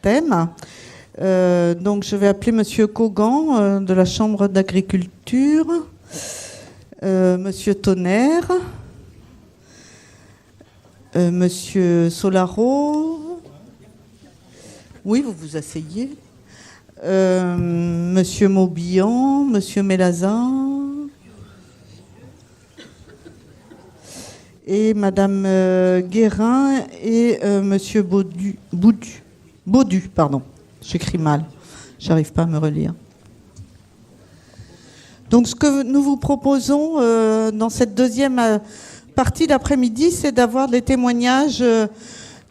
thème. Donc je vais appeler Monsieur Cogan de la Chambre d'agriculture, Monsieur Tonnerre, Monsieur Solaro. Oui, vous vous asseyez. Monsieur Maubian, Monsieur Mélazin et Madame Guérin et Monsieur Baudu, pardon. J'écris mal, j'arrive pas à me relire. Donc ce que nous vous proposons dans cette deuxième partie d'après-midi, c'est d'avoir des témoignages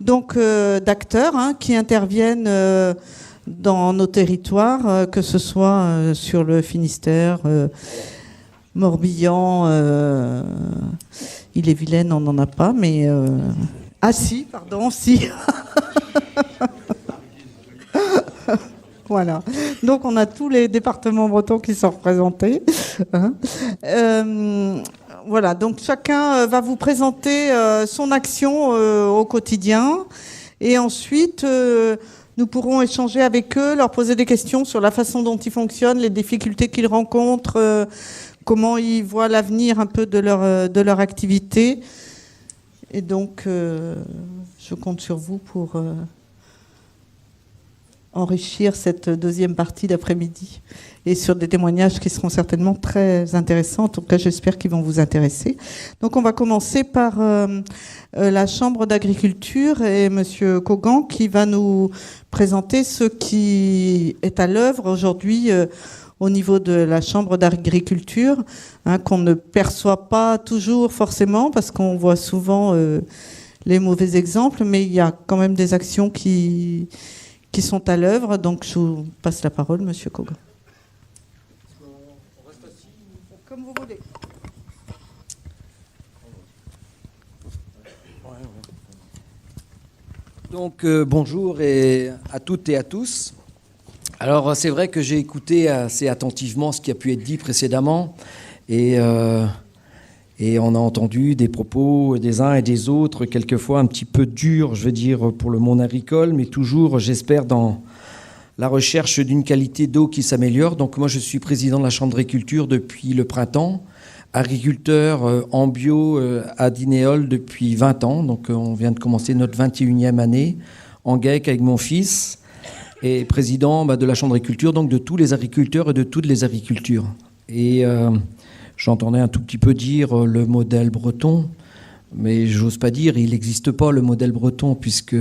d'acteurs qui interviennent dans nos territoires, que ce soit sur le Finistère, Morbihan, Ille-et-Vilaine, on n'en a pas, mais... Ah si, pardon, si. Voilà. Donc on a tous les départements bretons qui sont représentés. Voilà. Donc chacun va vous présenter son action au quotidien, et ensuite nous pourrons échanger avec eux, leur poser des questions sur la façon dont ils fonctionnent, les difficultés qu'ils rencontrent, comment ils voient l'avenir un peu de leur activité. Et donc je compte sur vous pour enrichir cette deuxième partie d'après-midi, et sur des témoignages qui seront certainement très intéressants. En tout cas, j'espère qu'ils vont vous intéresser. Donc, on va commencer par la Chambre d'agriculture et Monsieur Cogan qui va nous présenter ce qui est à l'œuvre aujourd'hui au niveau de la Chambre d'agriculture, qu'on ne perçoit pas toujours forcément parce qu'on voit souvent les mauvais exemples, mais il y a quand même des actions qui sont à l'œuvre. Donc, je vous passe la parole, Monsieur Cogan. On reste assis, comme vous voulez. Donc, bonjour à toutes et à tous. Alors, c'est vrai que j'ai écouté assez attentivement ce qui a pu être dit précédemment, et on a entendu des propos des uns et des autres, quelquefois un petit peu durs, je veux dire, pour le monde agricole, mais toujours, j'espère, dans la recherche d'une qualité d'eau qui s'améliore. Donc moi, je suis président de la Chambre d'agriculture depuis le printemps, agriculteur en bio à Dinéol depuis 20 ans. Donc on vient de commencer notre 21e année en GAEC avec mon fils, et président de la Chambre d'agriculture, donc de tous les agriculteurs et de toutes les agricultures. Et j'entendais un tout petit peu dire le modèle breton, mais j'ose pas dire, il n'existe pas le modèle breton, puisque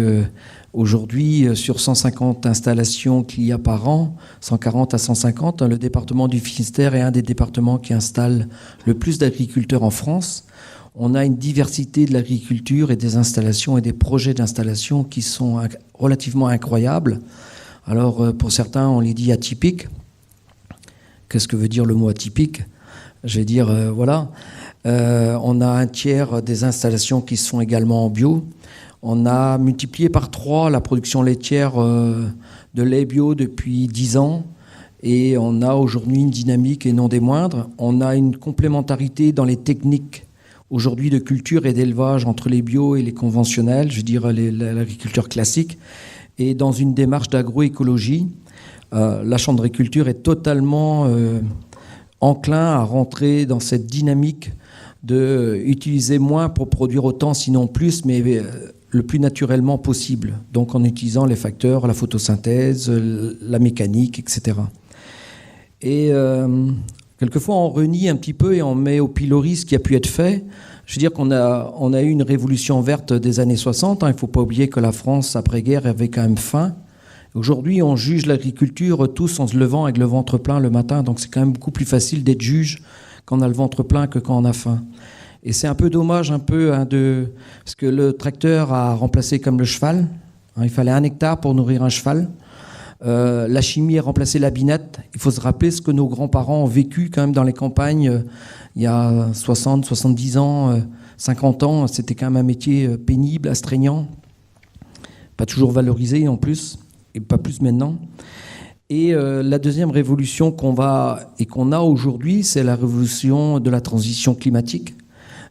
aujourd'hui, sur 150 installations qu'il y a par an, 140 à 150, le département du Finistère est un des départements qui installe le plus d'agriculteurs en France. On a une diversité de l'agriculture et des installations et des projets d'installation qui sont relativement incroyables. Alors, pour certains, on les dit atypiques. Qu'est-ce que veut dire le mot atypique ? Je vais dire, voilà, on a un tiers des installations qui sont également en bio. On a multiplié par 3 la production laitière de lait bio depuis 10 ans. Et on a aujourd'hui une dynamique, et non des moindres. On a une complémentarité dans les techniques aujourd'hui de culture et d'élevage entre les bio et les conventionnels, je veux dire l'agriculture classique. Et dans une démarche d'agroécologie, la Chambre d'agriculture est totalement... enclin à rentrer dans cette dynamique de utiliser moins pour produire autant, sinon plus, mais le plus naturellement possible. Donc en utilisant les facteurs, la photosynthèse, la mécanique, etc. Et quelquefois on renie un petit peu et on met au pilori ce qui a pu être fait. Je veux dire qu'on a eu une révolution verte des années 60. Il ne faut pas oublier que la France, après-guerre, avait quand même faim. Aujourd'hui, on juge l'agriculture tous en se levant avec le ventre plein le matin, donc c'est quand même beaucoup plus facile d'être juge quand on a le ventre plein que quand on a faim. Et c'est un peu dommage, parce que le tracteur a remplacé comme le cheval. Il fallait 1 hectare pour nourrir un cheval. La chimie a remplacé la binette. Il faut se rappeler ce que nos grands-parents ont vécu quand même dans les campagnes il y a 60, 70 ans, 50 ans. C'était quand même un métier pénible, astreignant, pas toujours valorisé en plus. Et pas plus maintenant. Et la deuxième révolution qu'on a aujourd'hui, c'est la révolution de la transition climatique.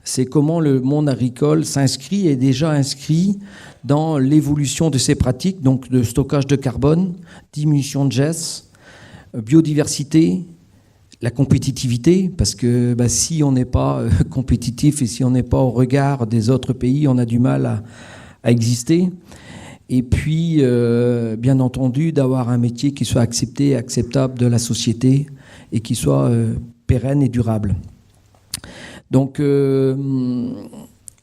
c'est comment le monde agricole s'inscrit, est déjà inscrit dans l'évolution de ces pratiques, donc de stockage de carbone, diminution de gestes, biodiversité, la compétitivité, parce que si on n'est pas compétitif et si on n'est pas au regard des autres pays, on a du mal à exister. Et puis, bien entendu, d'avoir un métier qui soit accepté et acceptable de la société et qui soit pérenne et durable. Donc, de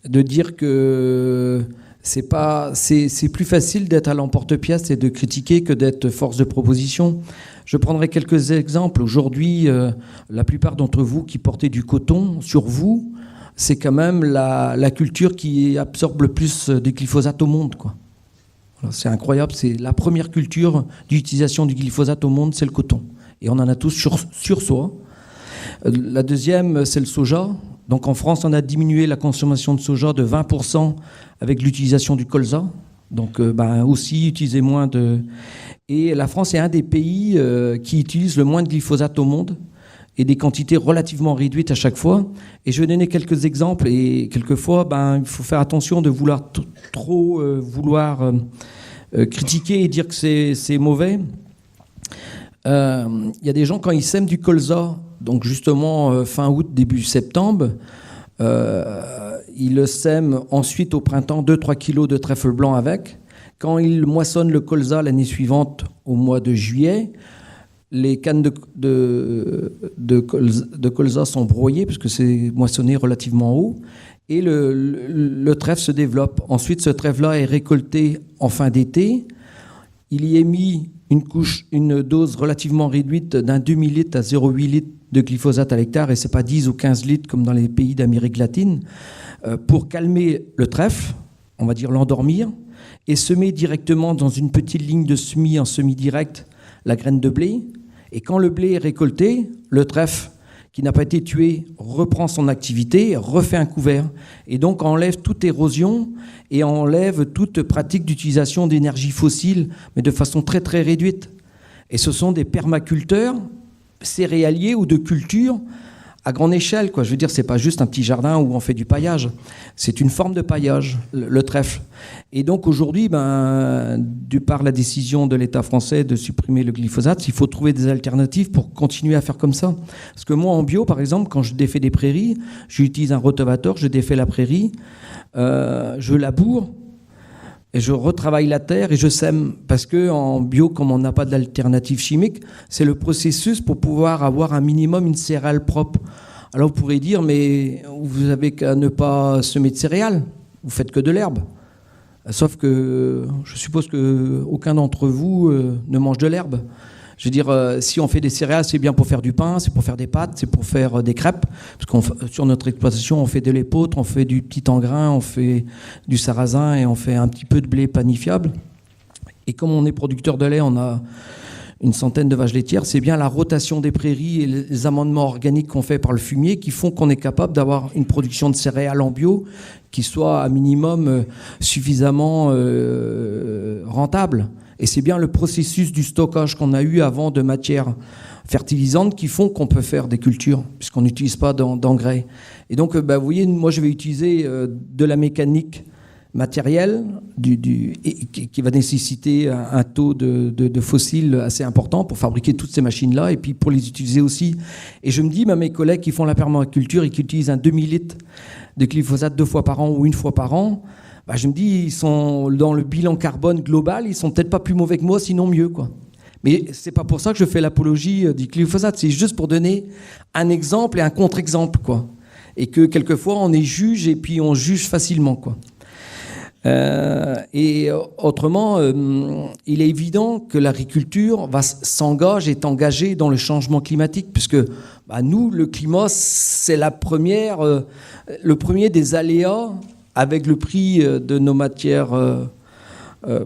dire que c'est plus facile d'être à l'emporte-pièce et de critiquer que d'être force de proposition. Je prendrai quelques exemples. Aujourd'hui, la plupart d'entre vous qui portez du coton sur vous, c'est quand même la culture qui absorbe le plus de glyphosate au monde, quoi. Alors, c'est incroyable, c'est la première culture d'utilisation du glyphosate au monde, c'est le coton. Et on en a tous sur soi. La deuxième, c'est le soja. Donc en France, on a diminué la consommation de soja de 20% avec l'utilisation du colza. Donc aussi utiliser moins de... Et la France est un des pays qui utilise le moins de glyphosate au monde et des quantités relativement réduites à chaque fois. Et je vais donner quelques exemples. Et quelquefois, il faut faire attention de vouloir trop critiquer et dire que c'est mauvais. Il y a des gens, quand ils sèment du colza, donc justement fin août, début septembre, ils le sèment ensuite au printemps 2-3 kilos de trèfle blanc avec. Quand ils moissonnent le colza l'année suivante, au mois de juillet, les cannes de colza sont broyées, parce que c'est moissonné relativement haut, et le trèfle se développe. Ensuite, ce trèfle-là est récolté en fin d'été. Il y est mis une dose relativement réduite d'un demi-litre à 0,8 litres de glyphosate à l'hectare, et ce n'est pas 10 ou 15 litres comme dans les pays d'Amérique latine, pour calmer le trèfle, on va dire l'endormir, et semer directement dans une petite ligne de semis en semi-direct la graine de blé. Et quand le blé est récolté, le trèfle qui n'a pas été tué reprend son activité, refait un couvert, et donc enlève toute érosion et enlève toute pratique d'utilisation d'énergie fossile, mais de façon très très réduite. Et ce sont des permaculteurs céréaliers ou de culture à grande échelle, quoi. Je veux dire, c'est pas juste un petit jardin où on fait du paillage. C'est une forme de paillage, le trèfle. Et donc aujourd'hui, de par la décision de l'État français de supprimer le glyphosate, il faut trouver des alternatives pour continuer à faire comme ça. Parce que moi, en bio, par exemple, quand je défais des prairies, j'utilise un rotavator, je défais la prairie, je laboure, et je retravaille la terre et je sème. Parce qu'en bio, comme on n'a pas d'alternative chimique, c'est le processus pour pouvoir avoir un minimum une céréale propre. Alors vous pourrez dire, mais vous avez qu'à ne pas semer de céréales, vous faites que de l'herbe. Sauf que je suppose qu'aucun d'entre vous ne mange de l'herbe. Je veux dire, si on fait des céréales, c'est bien pour faire du pain, c'est pour faire des pâtes, c'est pour faire des crêpes. Parce que sur notre exploitation, on fait de l'épeautre, on fait du petit engrain, on fait du sarrasin et on fait un petit peu de blé panifiable. Et comme on est producteur de lait, on a une centaine de vaches laitières. C'est bien la rotation des prairies et les amendements organiques qu'on fait par le fumier qui font qu'on est capable d'avoir une production de céréales en bio qui soit à minimum suffisamment rentable. Et c'est bien le processus du stockage qu'on a eu avant de matières fertilisantes qui font qu'on peut faire des cultures, puisqu'on n'utilise pas d'engrais. Et donc, vous voyez, moi, je vais utiliser de la mécanique matérielle qui va nécessiter un taux de fossiles assez important pour fabriquer toutes ces machines-là et puis pour les utiliser aussi. Et je me dis, mes collègues qui font la permaculture et qui utilisent un demi-litre de glyphosate 2 fois par an ou 1 fois par an, je me dis, ils sont dans le bilan carbone global, ils sont peut-être pas plus mauvais que moi, sinon mieux, quoi. Mais c'est pas pour ça que je fais l'apologie du glyphosate, c'est juste pour donner un exemple et un contre-exemple, quoi. Et que quelquefois on est juge et puis on juge facilement, quoi. Et autrement, il est évident que l'agriculture est engagée dans le changement climatique, puisque nous, le climat, c'est le premier des aléas avec le prix de nos matières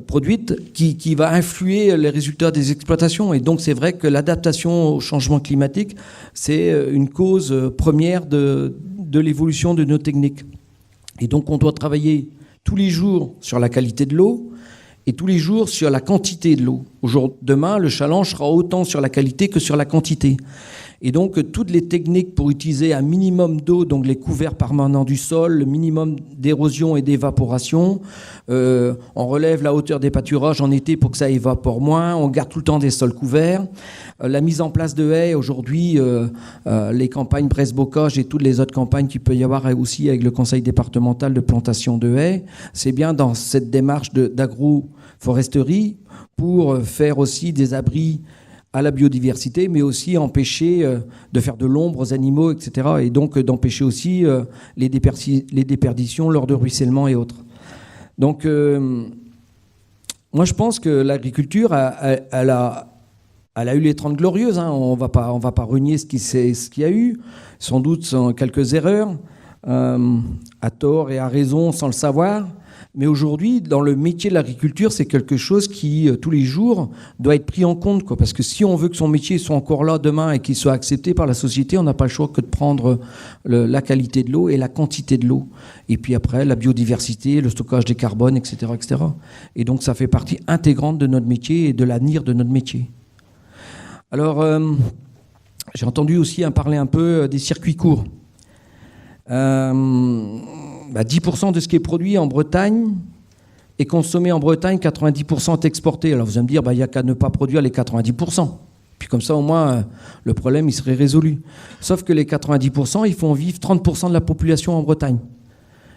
produites qui va influer les résultats des exploitations. Et donc c'est vrai que l'adaptation au changement climatique, c'est une cause première de l'évolution de nos techniques. Et donc on doit travailler tous les jours sur la qualité de l'eau et tous les jours sur la quantité de l'eau. Demain, le challenge sera autant sur la qualité que sur la quantité. Et donc, toutes les techniques pour utiliser un minimum d'eau, donc les couverts permanents du sol, le minimum d'érosion et d'évaporation. On relève la hauteur des pâturages en été pour que ça évapore moins. On garde tout le temps des sols couverts. La mise en place de haies, aujourd'hui, les campagnes Bresse-Bocage et toutes les autres campagnes qu'il peut y avoir aussi avec le conseil départemental de plantation de haies, c'est bien dans cette démarche d'agroforesterie pour faire aussi des abris à la biodiversité, mais aussi empêcher de faire de l'ombre aux animaux, etc. Et donc d'empêcher aussi les déperditions lors de ruissellement et autres. Donc, moi, je pense que l'agriculture, elle a eu les 30 glorieuses. Hein. On va pas renier ce qu'il y a eu. Sans doute quelques erreurs, à tort et à raison, sans le savoir. Mais aujourd'hui, dans le métier de l'agriculture, c'est quelque chose qui, tous les jours, doit être pris en compte, quoi. Parce que si on veut que son métier soit encore là demain et qu'il soit accepté par la société, on n'a pas le choix que de prendre la qualité de l'eau et la quantité de l'eau. Et puis après, la biodiversité, le stockage des carbones, etc., etc. Et donc, ça fait partie intégrante de notre métier et de l'avenir de notre métier. Alors, j'ai entendu aussi parler un peu des circuits courts. 10% de ce qui est produit en Bretagne est consommé en Bretagne, 90% est exporté. Alors vous allez me dire, il n'y a qu'à ne pas produire les 90%. Puis comme ça, au moins, le problème il serait résolu. Sauf que les 90%, ils font vivre 30% de la population en Bretagne.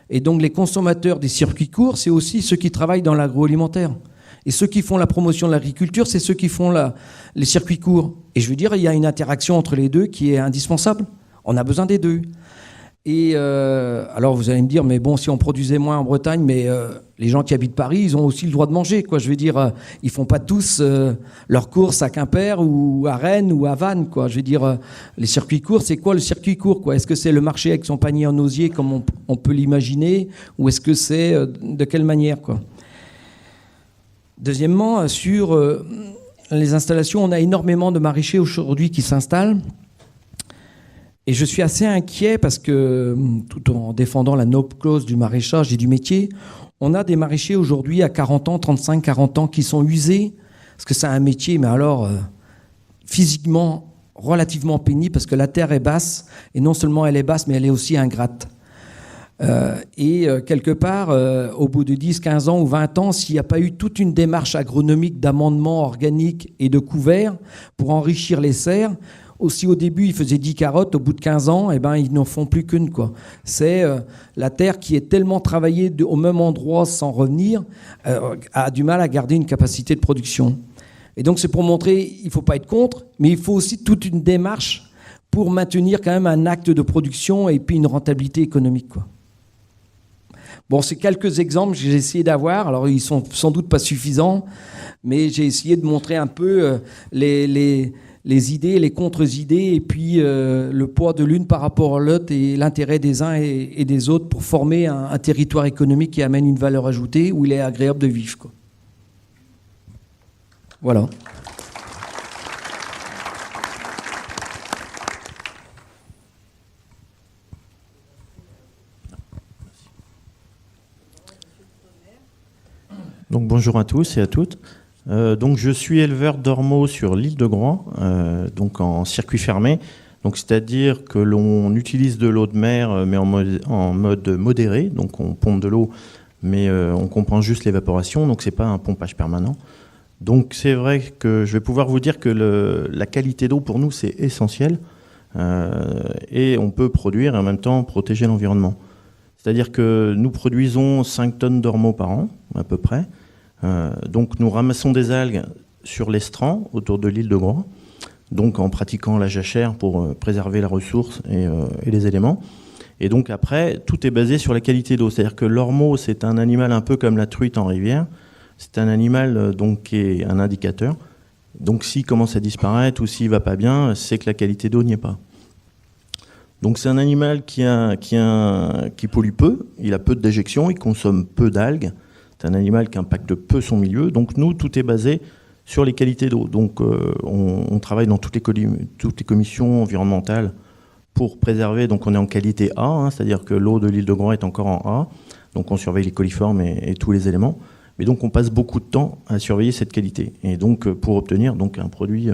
Et donc les consommateurs des circuits courts, c'est aussi ceux qui travaillent dans l'agroalimentaire. Et ceux qui font la promotion de l'agriculture, c'est ceux qui font les circuits courts. Et je veux dire, il y a une interaction entre les deux qui est indispensable. On a besoin des deux. Et alors vous allez me dire, mais bon, si on produisait moins en Bretagne, mais les gens qui habitent Paris, ils ont aussi le droit de manger, quoi. Je veux dire, ils font pas tous leurs courses à Quimper ou à Rennes ou à Vannes, quoi. Je veux dire, les circuits courts, c'est quoi le circuit court, quoi? Est-ce que c'est le marché avec son panier en osier comme on peut l'imaginer, ou est-ce que c'est de quelle manière, quoi? Deuxièmement, sur les installations, on a énormément de maraîchers aujourd'hui qui s'installent. Et je suis assez inquiet parce que, tout en défendant la noble cause du maraîchage et du métier, on a des maraîchers aujourd'hui à 40 ans, 35, 40 ans qui sont usés, parce que c'est un métier, mais alors physiquement relativement pénible, parce que la terre est basse, et non seulement elle est basse, mais elle est aussi ingrate. Quelque part, au bout de 10, 15 ans ou 20 ans, s'il n'y a pas eu toute une démarche agronomique d'amendement organique et de couvert pour enrichir les serres, aussi au début, ils faisaient 10 carottes, au bout de 15 ans, ils n'en font plus qu'une, quoi. C'est la terre qui est tellement travaillée au même endroit sans revenir, a du mal à garder une capacité de production. Et donc c'est pour montrer, il ne faut pas être contre, mais il faut aussi toute une démarche pour maintenir quand même un acte de production et puis une rentabilité économique, quoi. Bon, c'est quelques exemples que j'ai essayé d'avoir. Alors, ils sont sans doute pas suffisants, mais j'ai essayé de montrer un peu les idées, les contre-idées, et puis le poids de l'une par rapport à l'autre et l'intérêt des uns et des autres pour former un territoire économique qui amène une valeur ajoutée où il est agréable de vivre, quoi. Voilà. Donc bonjour à tous et à toutes. Donc je suis éleveur d'ormeaux sur l'île de Groix, donc en circuit fermé. Donc c'est-à-dire que l'on utilise de l'eau de mer, mais en mode modéré. Donc on pompe de l'eau, mais on compense juste l'évaporation. Donc c'est pas un pompage permanent. Donc c'est vrai que je vais pouvoir vous dire que la qualité d'eau pour nous c'est essentiel, et on peut produire et en même temps protéger l'environnement. C'est-à-dire que nous produisons 5 tonnes d'ormeaux par an, à peu près. Donc nous ramassons des algues sur l'estran, autour de l'île de Groix, donc en pratiquant la jachère pour préserver la ressource et les éléments. Et donc après, tout est basé sur la qualité d'eau. C'est-à-dire que l'ormeau, c'est un animal un peu comme la truite en rivière. C'est un animal donc, qui est un indicateur. Donc s'il commence à disparaître ou s'il ne va pas bien, c'est que la qualité d'eau n'y est pas. Donc c'est un animal qui pollue peu, il a peu de déjections, il consomme peu d'algues. C'est un animal qui impacte peu son milieu. Donc nous, tout est basé sur les qualités d'eau. Donc on travaille dans toutes les commissions environnementales pour préserver. Donc on est en qualité A, hein, c'est-à-dire que l'eau de l'île de Groix est encore en A. Donc on surveille les coliformes et tous les éléments. Mais donc on passe beaucoup de temps à surveiller cette qualité. Et donc pour obtenir donc, un produit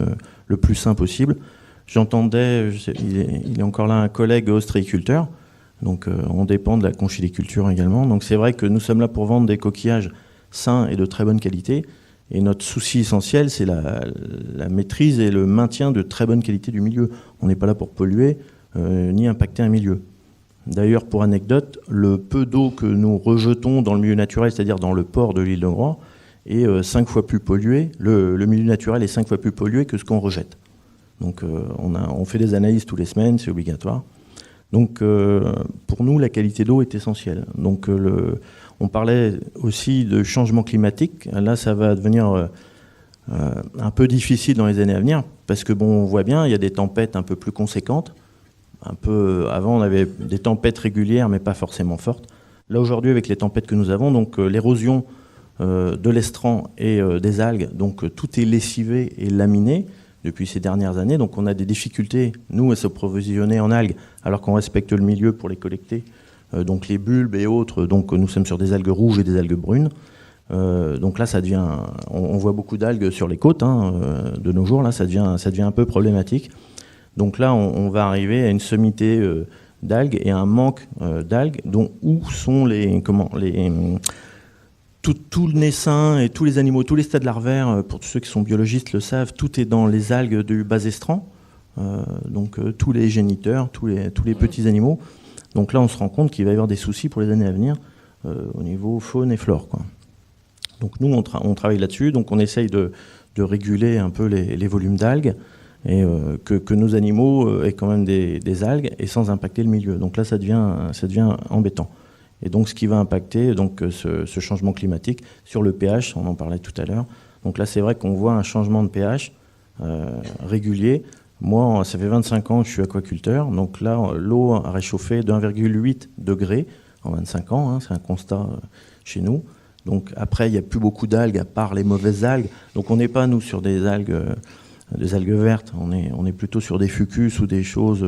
le plus sain possible. j'entendais, il est encore là, un collègue ostréiculteur. Donc on dépend de la conchyliculture également. Donc c'est vrai que nous sommes là pour vendre des coquillages sains et de très bonne qualité. Et notre souci essentiel, c'est la maîtrise et le maintien de très bonne qualité du milieu. On n'est pas là pour polluer ni impacter un milieu. D'ailleurs, pour anecdote, le peu d'eau que nous rejetons dans le milieu naturel, c'est-à-dire dans le port de l'île de Groix, est 5 fois plus pollué. Le milieu naturel est 5 fois plus pollué que ce qu'on rejette. Donc on fait des analyses tous les semaines, c'est obligatoire. Donc pour nous, la qualité d'eau est essentielle. Donc on parlait aussi de changement climatique. Là, ça va devenir un peu difficile dans les années à venir parce que bon, on voit bien, il y a des tempêtes un peu plus conséquentes. Avant, on avait des tempêtes régulières, mais pas forcément fortes. Là, aujourd'hui, avec les tempêtes que nous avons, donc l'érosion de l'estran et des algues, donc tout est lessivé et laminé depuis ces dernières années. Donc on a des difficultés, nous, à s'approvisionner en algues, alors qu'on respecte le milieu pour les collecter. Donc les bulbes et autres, donc nous sommes sur des algues rouges et des algues brunes. Donc là, ça devient, on voit beaucoup d'algues sur les côtes de nos jours. Là, ça devient un peu problématique. Donc là, on va arriver à une sommité d'algues et un manque d'algues, dont où sont tout le naissain et tous les animaux, tous les stades larvaires, pour tous ceux qui sont biologistes le savent, tout est dans les algues du bas estran. Donc tous les géniteurs, tous les petits animaux. Donc là, on se rend compte qu'il va y avoir des soucis pour les années à venir au niveau faune et flore, quoi. Donc nous, on travaille là-dessus. Donc on essaye de réguler un peu les volumes d'algues et que nos animaux aient quand même des algues et sans impacter le milieu. Donc là, ça devient embêtant. Et donc ce qui va impacter ce changement climatique sur le pH, on en parlait tout à l'heure. Donc là, c'est vrai qu'on voit un changement de pH régulier. Moi, ça fait 25 ans que je suis aquaculteur. Donc là, l'eau a réchauffé de 1,8 degrés en 25 ans. C'est un constat chez nous. Donc après, il n'y a plus beaucoup d'algues à part les mauvaises algues. Donc on n'est pas, nous, sur des algues vertes. On est plutôt sur des fucus ou des choses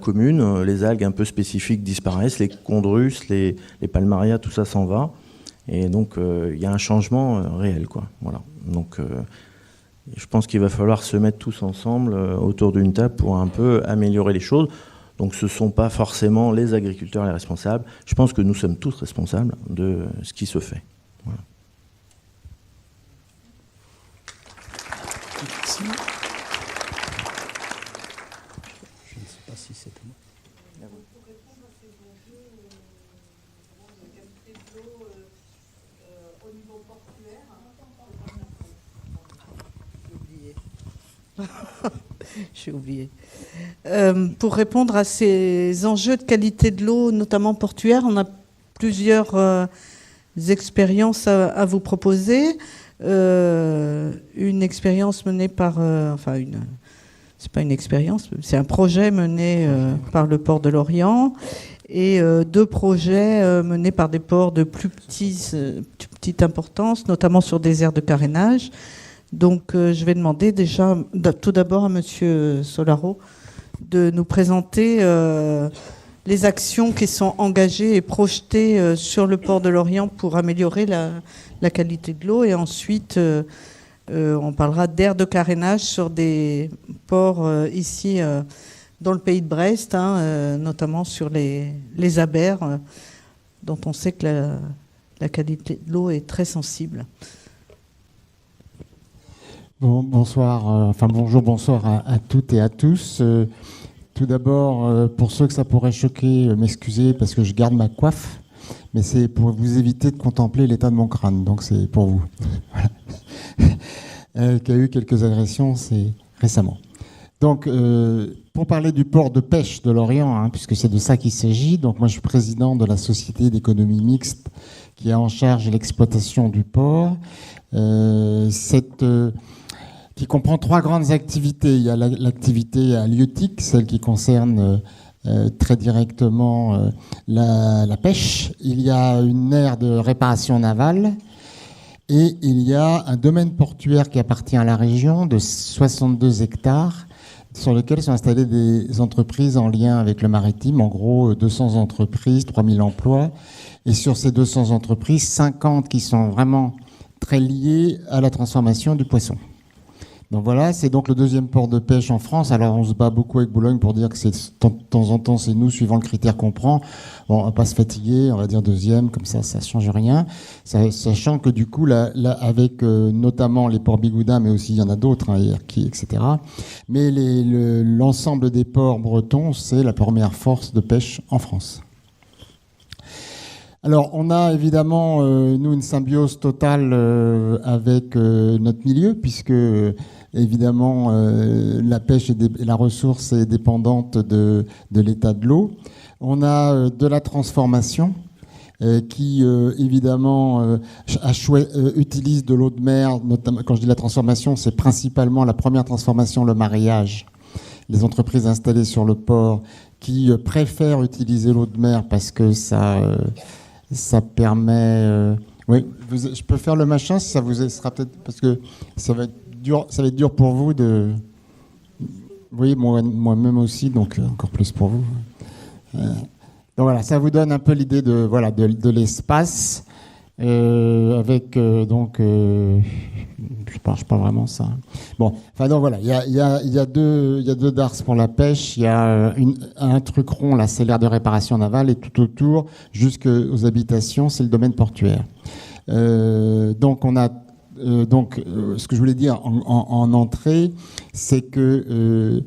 communes. Les algues un peu spécifiques disparaissent. Les chondrus, les palmarias, tout ça s'en va. Et donc il y a un changement réel, quoi. Voilà. Donc je pense qu'il va falloir se mettre tous ensemble autour d'une table pour un peu améliorer les choses. Donc ce ne sont pas forcément les agriculteurs les responsables. Je pense que nous sommes tous responsables de ce qui se fait. Voilà. Merci. Je ne sais pas si c'est moi. Pour répondre à ces enjeux de qualité de l'eau au niveau portuaire, j'ai oublié. Pour répondre à ces enjeux de qualité de l'eau, notamment portuaire, on a plusieurs expériences à vous proposer. Une expérience menée par... c'est pas une expérience, c'est un projet mené par le port de Lorient et 2 projets menés par des ports de plus petite importance, notamment sur des aires de carénage. Donc je vais demander déjà tout d'abord à Monsieur Solaro de nous présenter les actions qui sont engagées et projetées sur le port de Lorient pour améliorer la qualité de l'eau. Et ensuite, on parlera d'aires de carénage sur des ports ici dans le pays de Brest, notamment sur les abers, dont on sait que la qualité de l'eau est très sensible. Bonsoir à toutes et à tous. Tout d'abord, pour ceux que ça pourrait choquer, m'excuser parce que je garde ma coiffe, mais c'est pour vous éviter de contempler l'état de mon crâne, donc c'est pour vous. Voilà. Qu'il y a eu quelques agressions, c'est récemment. Donc, pour parler du port de pêche de Lorient, puisque c'est de ça qu'il s'agit, donc moi je suis président de la société d'économie mixte qui a en charge l'exploitation du port. Qui comprend 3 grandes activités. Il y a l'activité halieutique, celle qui concerne très directement la pêche. Il y a une aire de réparation navale et il y a un domaine portuaire qui appartient à la région de 62 hectares sur lequel sont installées des entreprises en lien avec le maritime. En gros, 200 entreprises, 3000 emplois. Et sur ces 200 entreprises, 50 qui sont vraiment très liées à la transformation du poisson. Donc voilà, c'est donc le deuxième port de pêche en France. Alors on se bat beaucoup avec Boulogne pour dire que c'est de temps en temps c'est nous suivant le critère qu'on prend. Bon, on va pas se fatiguer, on va dire deuxième, comme ça change rien. Sachant que du coup là avec notamment les ports bigoudins, mais aussi il y en a d'autres, hein, Erquy, etc. Mais l'ensemble des ports bretons, c'est la première force de pêche en France. Alors, on a évidemment, nous, une symbiose totale avec notre milieu, puisque, évidemment, la pêche et la ressource est dépendante de l'état de l'eau. On a de la transformation qui, évidemment, utilise de l'eau de mer. Notamment, quand je dis la transformation, c'est principalement la première transformation, le mareyage. Les entreprises installées sur le port qui préfèrent utiliser l'eau de mer parce que ça permet. Oui, je peux faire le machin si ça vous sera peut-être parce que ça va être dur pour vous de. Oui, moi-même aussi, donc encore plus pour vous. Donc voilà, ça vous donne un peu l'idée de l'espace avec donc. Je parle pas vraiment ça. Bon, enfin donc voilà, il y a deux darses pour la pêche. Il y a un truc rond là, c'est l'aire de réparation navale, et tout autour, jusqu'aux habitations, c'est le domaine portuaire. Donc on a ce que je voulais dire en entrée, c'est que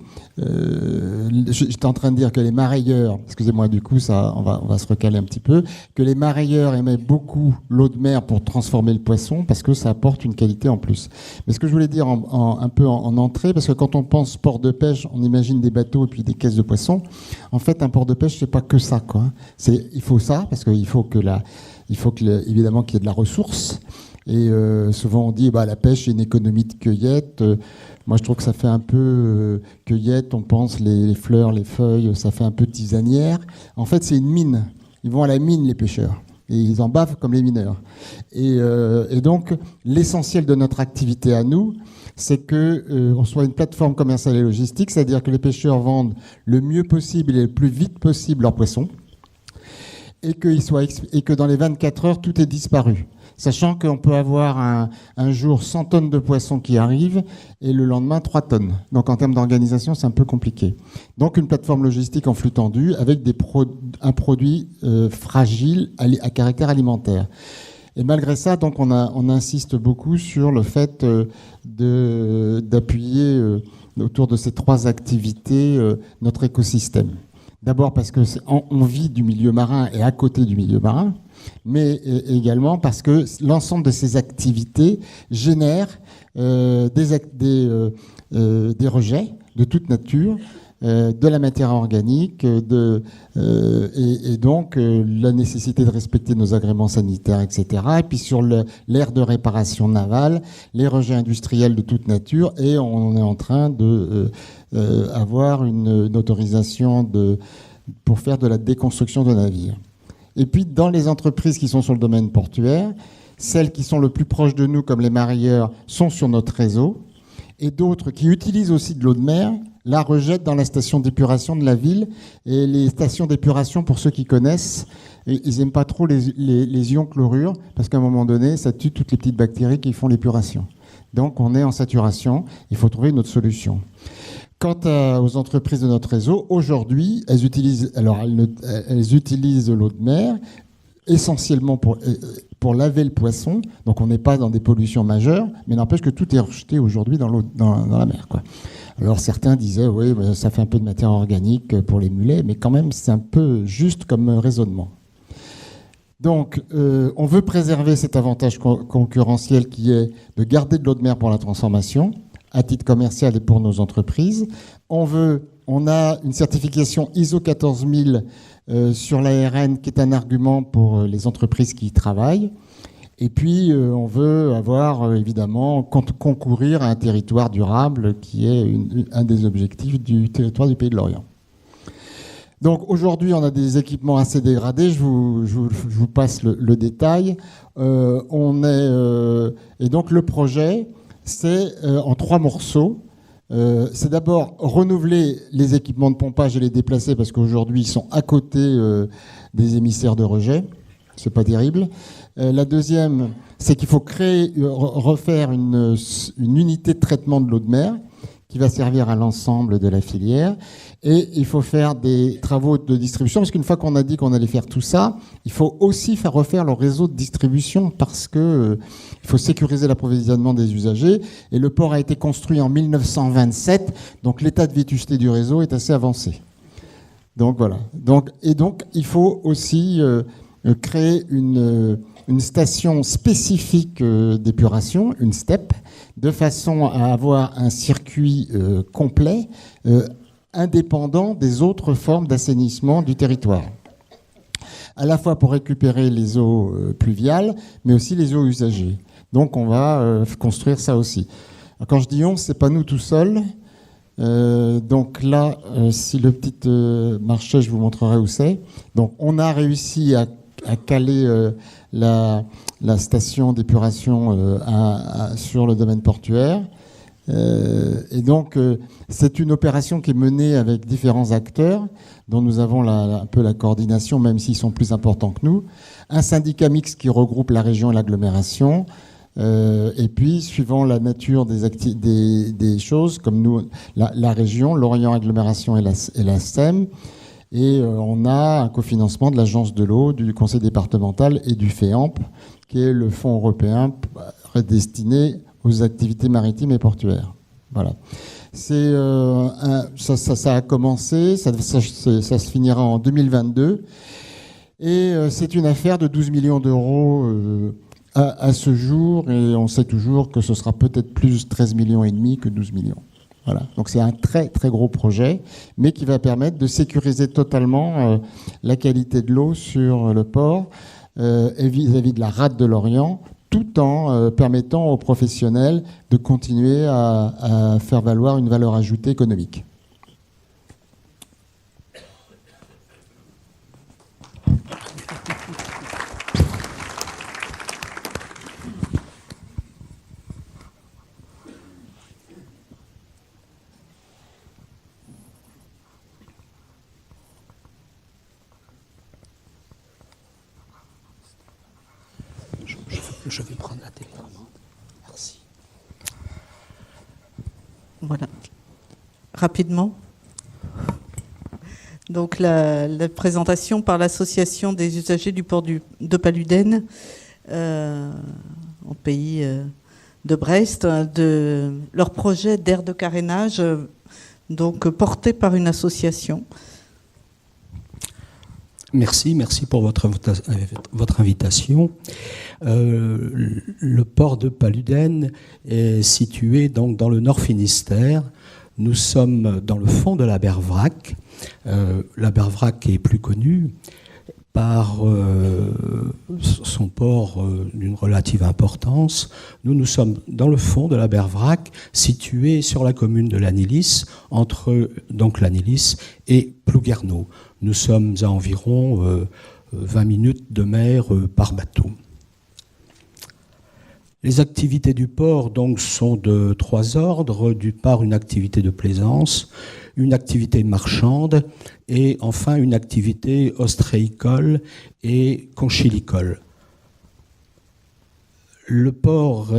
j'étais en train de dire que les mareyeurs, excusez-moi du coup, ça, on va se recaler un petit peu, que les mareyeurs aimaient beaucoup l'eau de mer pour transformer le poisson parce que ça apporte une qualité en plus. Mais ce que je voulais dire un peu en entrée, parce que quand on pense port de pêche, on imagine des bateaux et puis des caisses de poissons. En fait, un port de pêche, c'est pas que ça, quoi. Il faut ça parce qu'il faut évidemment qu'il y ait de la ressource. Et souvent on dit la pêche est une économie de cueillette. Moi je trouve que ça fait un peu cueillette, on pense les fleurs, les feuilles, ça fait un peu tisanière. En fait c'est une mine. Ils vont à la mine les pêcheurs. Et ils en bavent comme les mineurs. Et donc l'essentiel de notre activité à nous, c'est qu'on soit une plateforme commerciale et logistique, c'est-à-dire que les pêcheurs vendent le mieux possible et le plus vite possible leurs poissons. Et que dans les 24 heures, tout est disparu. Sachant qu'on peut avoir un jour 100 tonnes de poissons qui arrivent et le lendemain 3 tonnes. Donc en termes d'organisation, c'est un peu compliqué. Donc une plateforme logistique en flux tendu avec un produit fragile à caractère alimentaire. Et malgré ça, donc on insiste beaucoup sur le fait d'appuyer autour de ces 3 activités notre écosystème. D'abord parce que on vit du milieu marin et à côté du milieu marin, mais également parce que l'ensemble de ces activités génèrent des rejets de toute nature, de la matière organique, et donc la nécessité de respecter nos agréments sanitaires, etc. Et puis sur l'aire de réparation navale, les rejets industriels de toute nature, et on est en train de avoir une autorisation pour faire de la déconstruction de navires. Et puis dans les entreprises qui sont sur le domaine portuaire, celles qui sont le plus proches de nous, comme les mareyeurs, sont sur notre réseau, et d'autres qui utilisent aussi de l'eau de mer la rejettent dans la station d'épuration de la ville. Et les stations d'épuration, pour ceux qui connaissent, ils n'aiment pas trop les ions chlorure, parce qu'à un moment donné, ça tue toutes les petites bactéries qui font l'épuration. Donc on est en saturation, il faut trouver une autre solution. Quant aux entreprises de notre réseau, aujourd'hui, elles utilisent l'eau de mer essentiellement pour laver le poisson. Donc on n'est pas dans des pollutions majeures, mais n'empêche que tout est rejeté aujourd'hui dans la mer, quoi. Alors certains disaient, oui, ça fait un peu de matière organique pour les mulets, mais quand même c'est un peu juste comme raisonnement. Donc on veut préserver cet avantage concurrentiel qui est de garder de l'eau de mer pour la transformation, à titre commercial et pour nos entreprises. On a une certification ISO 14000 sur l'ARN qui est un argument pour les entreprises qui y travaillent. Et puis, on veut avoir, évidemment, concourir à un territoire durable qui est un des objectifs du territoire du Pays de Lorient. Donc, aujourd'hui, on a des équipements assez dégradés. Je vous passe le détail. Et donc, le projet, c'est en 3 morceaux. C'est d'abord renouveler les équipements de pompage et les déplacer parce qu'aujourd'hui, ils sont à côté des émissaires de rejet. c'est pas terrible. La deuxième, c'est qu'il faut refaire une unité de traitement de l'eau de mer qui va servir à l'ensemble de la filière. Et il faut faire des travaux de distribution, parce qu'une fois qu'on a dit qu'on allait faire tout ça, il faut aussi faire refaire le réseau de distribution, parce que il faut sécuriser l'approvisionnement des usagers. Et le port a été construit en 1927, donc l'état de vétusté du réseau est assez avancé. Donc voilà. Donc il faut aussi créer une station spécifique d'épuration, une STEP, de façon à avoir un circuit complet, indépendant des autres formes d'assainissement du territoire. À la fois pour récupérer les eaux pluviales, mais aussi les eaux usagées. Donc on va construire ça aussi. Quand je dis on, c'est pas nous tout seuls. Donc là, si le petit marché, je vous montrerai où c'est. Donc on a réussi à caler la station d'épuration sur le domaine portuaire. Et donc, c'est une opération qui est menée avec différents acteurs, dont nous avons un peu la coordination, même s'ils sont plus importants que nous. Un syndicat mixte qui regroupe la région et l'agglomération. Et puis, suivant la nature des choses, comme nous, la région, l'Orient Agglomération et la SEM. Et on a un cofinancement de l'Agence de l'eau, du Conseil départemental et du FEAMP, qui est le fonds européen destiné aux activités maritimes et portuaires. Voilà. Ça a commencé, ça se finira en 2022. Et c'est une affaire de 12 millions d'euros à ce jour. Et on sait toujours que ce sera peut-être plus 13 millions et demi que 12 millions. Voilà. Donc c'est un très très gros projet, mais qui va permettre de sécuriser totalement la qualité de l'eau sur le port et vis-à-vis de la rade de l'Orient, tout en permettant aux professionnels de continuer à faire valoir une valeur ajoutée économique. Je vais prendre la télécommande. Merci. Voilà. Rapidement. Donc la présentation par l'association des usagers du port de Paludène au pays de Brest, de leur projet d'aire de carénage, donc porté par une association. Merci pour votre invitation. Le port de Paludène est situé donc dans le Nord Finistère. Nous sommes dans le fond de la Bervrac. La Bervrac est plus connue par son port d'une relative importance. Nous sommes dans le fond de la Bervrac, situé sur la commune de Lannilis, entre donc Lannilis et Plouguerneau. Nous sommes à environ 20 minutes de mer par bateau. Les activités du port donc sont de 3 ordres. D'une part, une activité de plaisance, une activité marchande et enfin une activité ostréicole et conchilicole. Le port,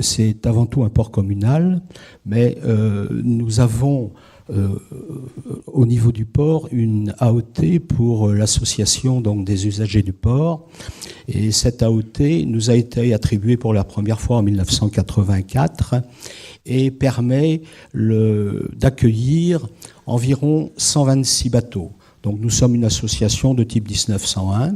c'est avant tout un port communal, mais nous avons au niveau du port une AOT pour l'association donc des usagers du port, et cette AOT nous a été attribuée pour la première fois en 1984 et permet d'accueillir environ 126 bateaux. Donc nous sommes une association de type 1901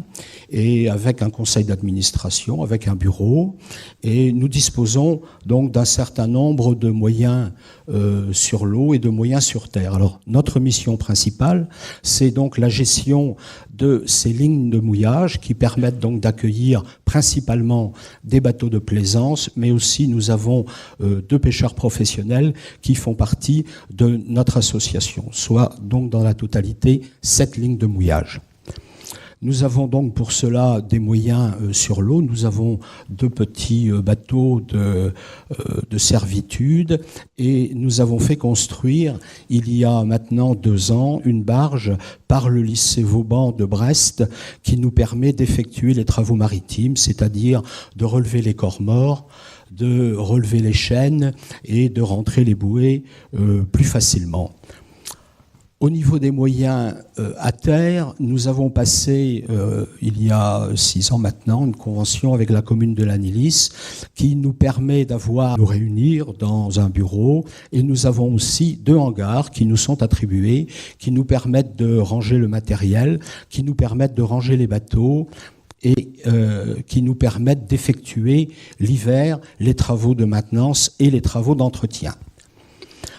et avec un conseil d'administration, avec un bureau, et nous disposons donc d'un certain nombre de moyens sur l'eau et de moyens sur terre. Alors notre mission principale, c'est donc la gestion de ces lignes de mouillage qui permettent donc d'accueillir principalement des bateaux de plaisance, mais aussi nous avons 2 pêcheurs professionnels qui font partie de notre association, soit donc dans la totalité 7 lignes de mouillage. Nous avons donc pour cela des moyens sur l'eau. Nous avons 2 petits bateaux de servitude et nous avons fait construire, il y a maintenant 2 ans, une barge par le lycée Vauban de Brest qui nous permet d'effectuer les travaux maritimes, c'est-à-dire de relever les corps morts, de relever les chaînes et de rentrer les bouées plus facilement. Au niveau des moyens à terre, nous avons passé, il y a 6 ans maintenant, une convention avec la commune de Lannilis qui nous permet nous réunir dans un bureau, et nous avons aussi 2 hangars qui nous sont attribués, qui nous permettent de ranger le matériel, qui nous permettent de ranger les bateaux, et qui nous permettent d'effectuer l'hiver les travaux de maintenance et les travaux d'entretien.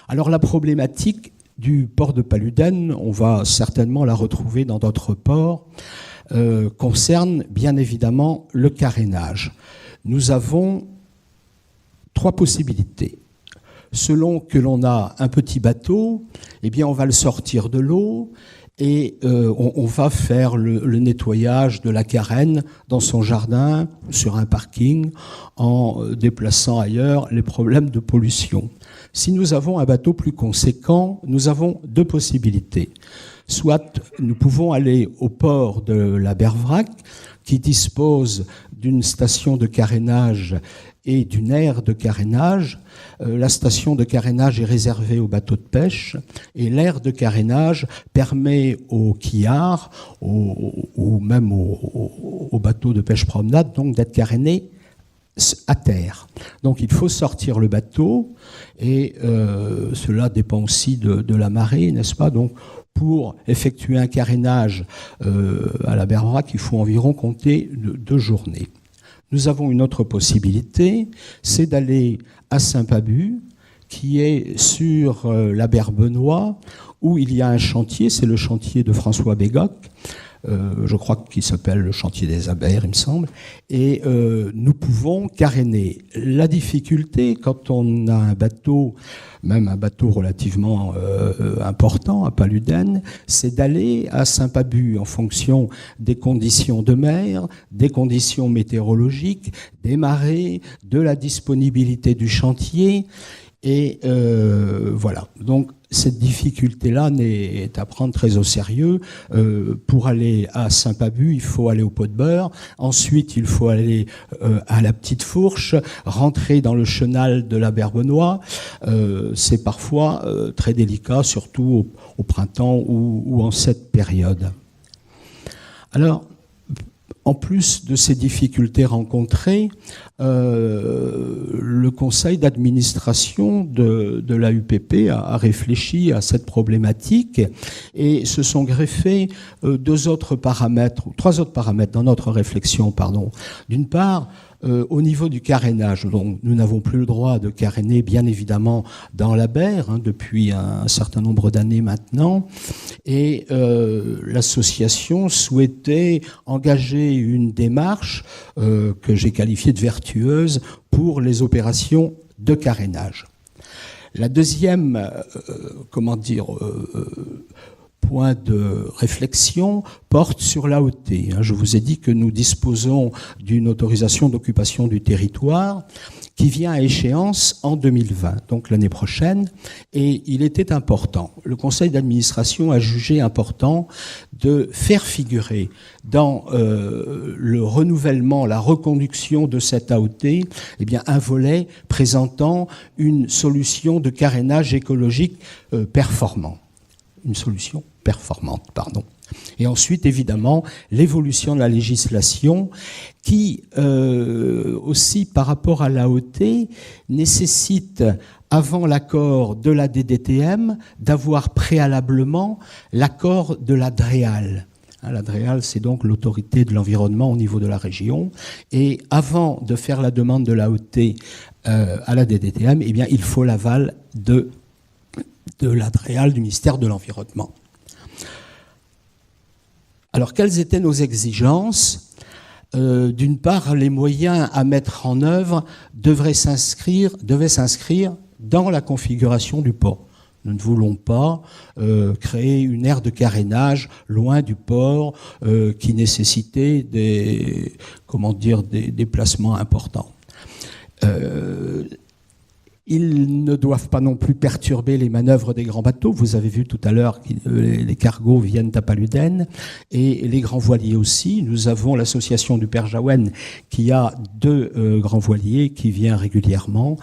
Alors la problématique du port de Paluden, on va certainement la retrouver dans d'autres ports, concerne bien évidemment le carénage. Nous avons 3 possibilités. Selon que l'on a un petit bateau, eh bien on va le sortir de l'eau et on va faire le nettoyage de la carène dans son jardin, sur un parking, en déplaçant ailleurs les problèmes de pollution. Si nous avons un bateau plus conséquent, nous avons 2 possibilités. Soit nous pouvons aller au port de la Bervrac, qui dispose d'une station de carénage et d'une aire de carénage. La station de carénage est réservée aux bateaux de pêche et l'aire de carénage permet aux quillards ou même aux bateaux de pêche promenade donc d'être carénés à terre. Donc il faut sortir le bateau et cela dépend aussi de la marée, n'est-ce pas? Donc pour effectuer un carénage à la Bervrac, il faut environ compter 2 journées. Nous avons une autre possibilité, c'est d'aller à Saint-Pabu, qui est sur la Berbenois, où il y a un chantier, c'est le chantier de François Bégoc, je crois qu'il s'appelle le chantier des Abers, il me semble, et nous pouvons caréner. La difficulté, quand on a un bateau, même un bateau relativement important à Paluden, c'est d'aller à Saint-Pabu en fonction des conditions de mer, des conditions météorologiques, des marées, de la disponibilité du chantier. Et voilà. Donc cette difficulté-là est à prendre très au sérieux. Pour aller à Saint-Pabu, il faut aller au Pot de Beurre. Ensuite, il faut aller à la Petite Fourche, rentrer dans le chenal de la Berbenois. C'est parfois très délicat, surtout au printemps ou en cette période. Alors, en plus de ces difficultés rencontrées, le conseil d'administration de la UPP a réfléchi à cette problématique et se sont greffés 3 autres paramètres dans notre réflexion. D'une part, au niveau du carénage, donc nous n'avons plus le droit de caréner, bien évidemment, dans la Berre, depuis un certain nombre d'années maintenant. Et l'association souhaitait engager une démarche que j'ai qualifiée de vertueuse pour les opérations de carénage. La deuxième, point de réflexion porte sur l'AOT. Je vous ai dit que nous disposons d'une autorisation d'occupation du territoire qui vient à échéance en 2020, donc l'année prochaine, et il était important. Le conseil d'administration a jugé important de faire figurer dans le renouvellement, la reconduction de cette AOT, un volet présentant une solution de carénage écologique performante. Et ensuite, évidemment, l'évolution de la législation qui, aussi par rapport à l'AOT, nécessite, avant l'accord de la DDTM, d'avoir préalablement l'accord de la DREAL. La DREAL, c'est donc l'autorité de l'environnement au niveau de la région. Et avant de faire la demande de l'AOT à la DDTM, il faut l'aval de la DREAL, du ministère de l'Environnement. Alors, quelles étaient nos exigences ? D'une part, les moyens à mettre en œuvre devaient s'inscrire dans la configuration du port. Nous ne voulons pas créer une aire de carénage loin du port qui nécessitait des déplacements importants. Ils ne doivent pas non plus perturber les manœuvres des grands bateaux. Vous avez vu tout à l'heure que les cargos viennent à Paluden et les grands voiliers aussi. Nous avons l'association du Père Jaouen qui a 2 grands voiliers qui vient régulièrement.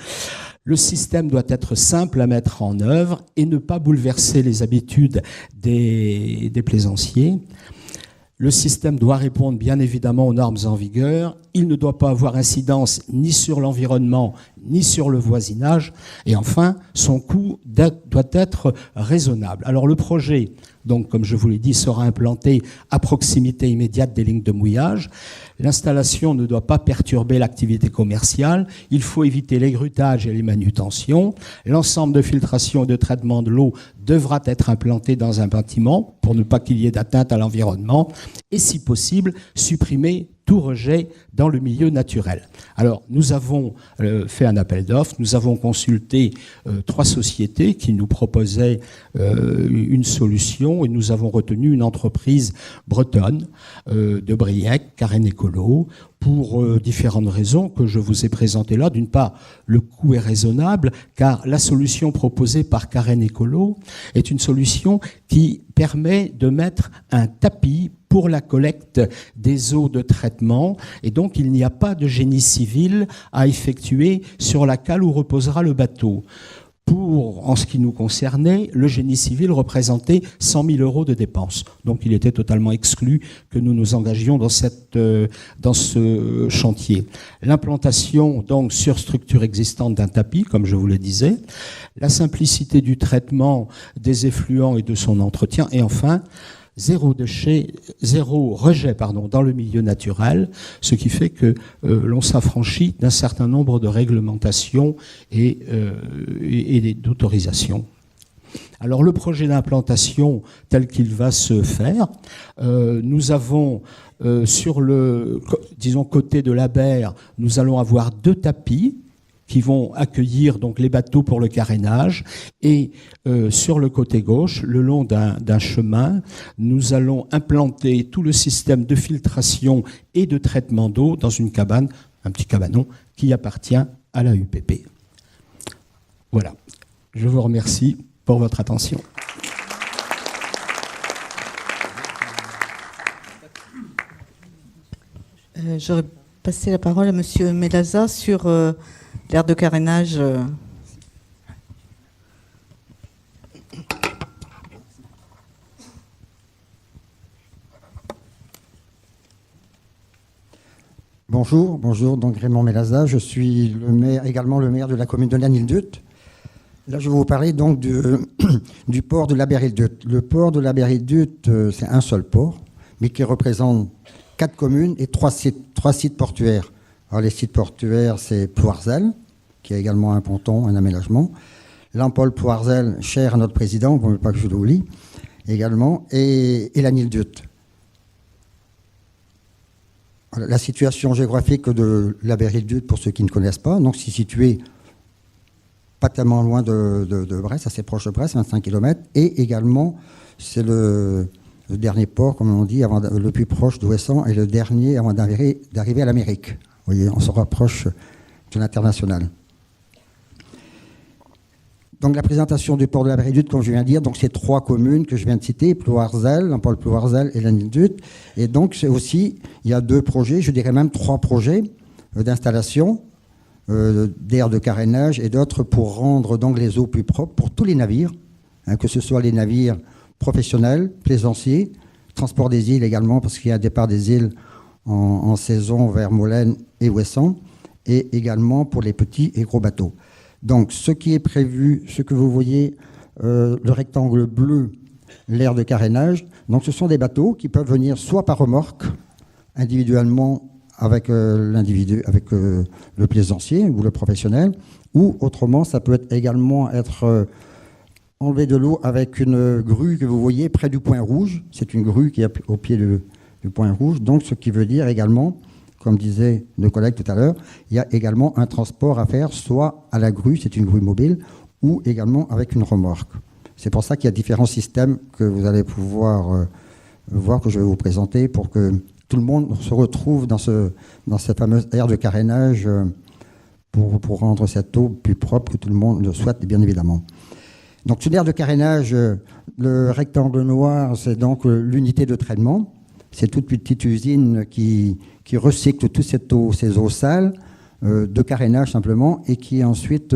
Le système doit être simple à mettre en œuvre et ne pas bouleverser les habitudes des plaisanciers. Le système doit répondre bien évidemment aux normes en vigueur. Il ne doit pas avoir incidence ni sur l'environnement ni sur le voisinage. Et enfin, son coût doit être raisonnable. Alors le projet, donc, comme je vous l'ai dit, sera implanté à proximité immédiate des lignes de mouillage. L'installation ne doit pas perturber l'activité commerciale. Il faut éviter les grutages et les manutentions. L'ensemble de filtration et de traitement de l'eau devra être implanté dans un bâtiment pour ne pas qu'il y ait d'atteinte à l'environnement. Et si possible, supprimer tout rejet dans le milieu naturel. Alors, nous avons fait un appel d'offres, nous avons consulté 3 sociétés qui nous proposaient une solution et nous avons retenu une entreprise bretonne de Briec, Carène Écolo, pour différentes raisons que je vous ai présentées là. D'une part, le coût est raisonnable, car la solution proposée par Carène Écolo est une solution qui permet de mettre un tapis pour la collecte des eaux de traitement, et donc il n'y a pas de génie civil à effectuer sur la cale où reposera le bateau. En ce qui nous concernait, le génie civil représentait 100 000 euros de dépenses. Donc il était totalement exclu que nous nous engagions dans ce chantier. L'implantation donc sur structure existante d'un tapis, comme je vous le disais, la simplicité du traitement des effluents et de son entretien, et enfin, zéro rejet dans le milieu naturel, ce qui fait que l'on s'affranchit d'un certain nombre de réglementations et d'autorisations. Alors le projet d'implantation tel qu'il va se faire, nous avons sur le côté de la berre, nous allons avoir 2 tapis qui vont accueillir donc les bateaux pour le carénage, et sur le côté gauche, le long d'un chemin, nous allons implanter tout le système de filtration et de traitement d'eau dans une cabane, un petit cabanon qui appartient à la UPP. Voilà. Je vous remercie pour votre attention. J'aurais passé la parole à Monsieur Melaza sur l'aire de carénage. Bonjour, donc Raymond Melaza, je suis également le maire de la commune de Lagny-le-Duth. Là, je vais vous parler donc du port de la Berry-le-Duth. Le port de la Berry-le-Duth, c'est un seul port, mais qui représente 4 communes et 3 sites portuaires. Alors, les sites portuaires, c'est Ploirzel, qui a également un ponton, un aménagement. Lampol Ploirzel, cher à notre président, pour ne pas que je l'oublie, également, et Lagny-le-Duth. La situation géographique de la Berry-le-Duth, pour ceux qui ne connaissent pas, donc c'est situé pas tellement loin de Brest, assez proche de Brest, 25 km, et également c'est le dernier port, comme on dit, le plus proche d'Ouessant, et le dernier avant d'arriver à l'Amérique. Vous voyez, on se rapproche de l'international. Donc la présentation du port de la Berry-le-Duth, comme je viens de dire, donc c'est 3 communes que je viens de citer, Ploirzel, Lampol Ploirzel et Lagny-le-Duth. Et donc c'est aussi, il y a 2 projets, je dirais même 3 projets d'installation d'aires de carénage et d'autres pour rendre donc les eaux plus propres pour tous les navires, que ce soit les navires professionnels, plaisanciers, transport des îles également, parce qu'il y a un départ des îles en saison vers Molène et Ouessant, et également pour les petits et gros bateaux. Donc, ce qui est prévu, ce que vous voyez, le rectangle bleu, l'aire de carénage, donc ce sont des bateaux qui peuvent venir soit par remorque, individuellement avec l'individu, avec le plaisancier ou le professionnel, ou autrement, ça peut également être enlevé de l'eau avec une grue que vous voyez près du point rouge. C'est une grue qui est au pied du point rouge, donc ce qui veut dire également, comme disaient nos collègues tout à l'heure, il y a également un transport à faire, soit à la grue, c'est une grue mobile, ou également avec une remorque. C'est pour ça qu'il y a différents systèmes que vous allez pouvoir voir, que je vais vous présenter, pour que tout le monde se retrouve dans cette fameuse aire de carénage pour rendre cette eau plus propre que tout le monde le souhaite, bien évidemment. Donc, sur l'aire de carénage, le rectangle noir, c'est donc l'unité de traitement. C'est toute petite usine qui recycle toute cette eau, ces eaux sales, de carénage simplement, et qui est ensuite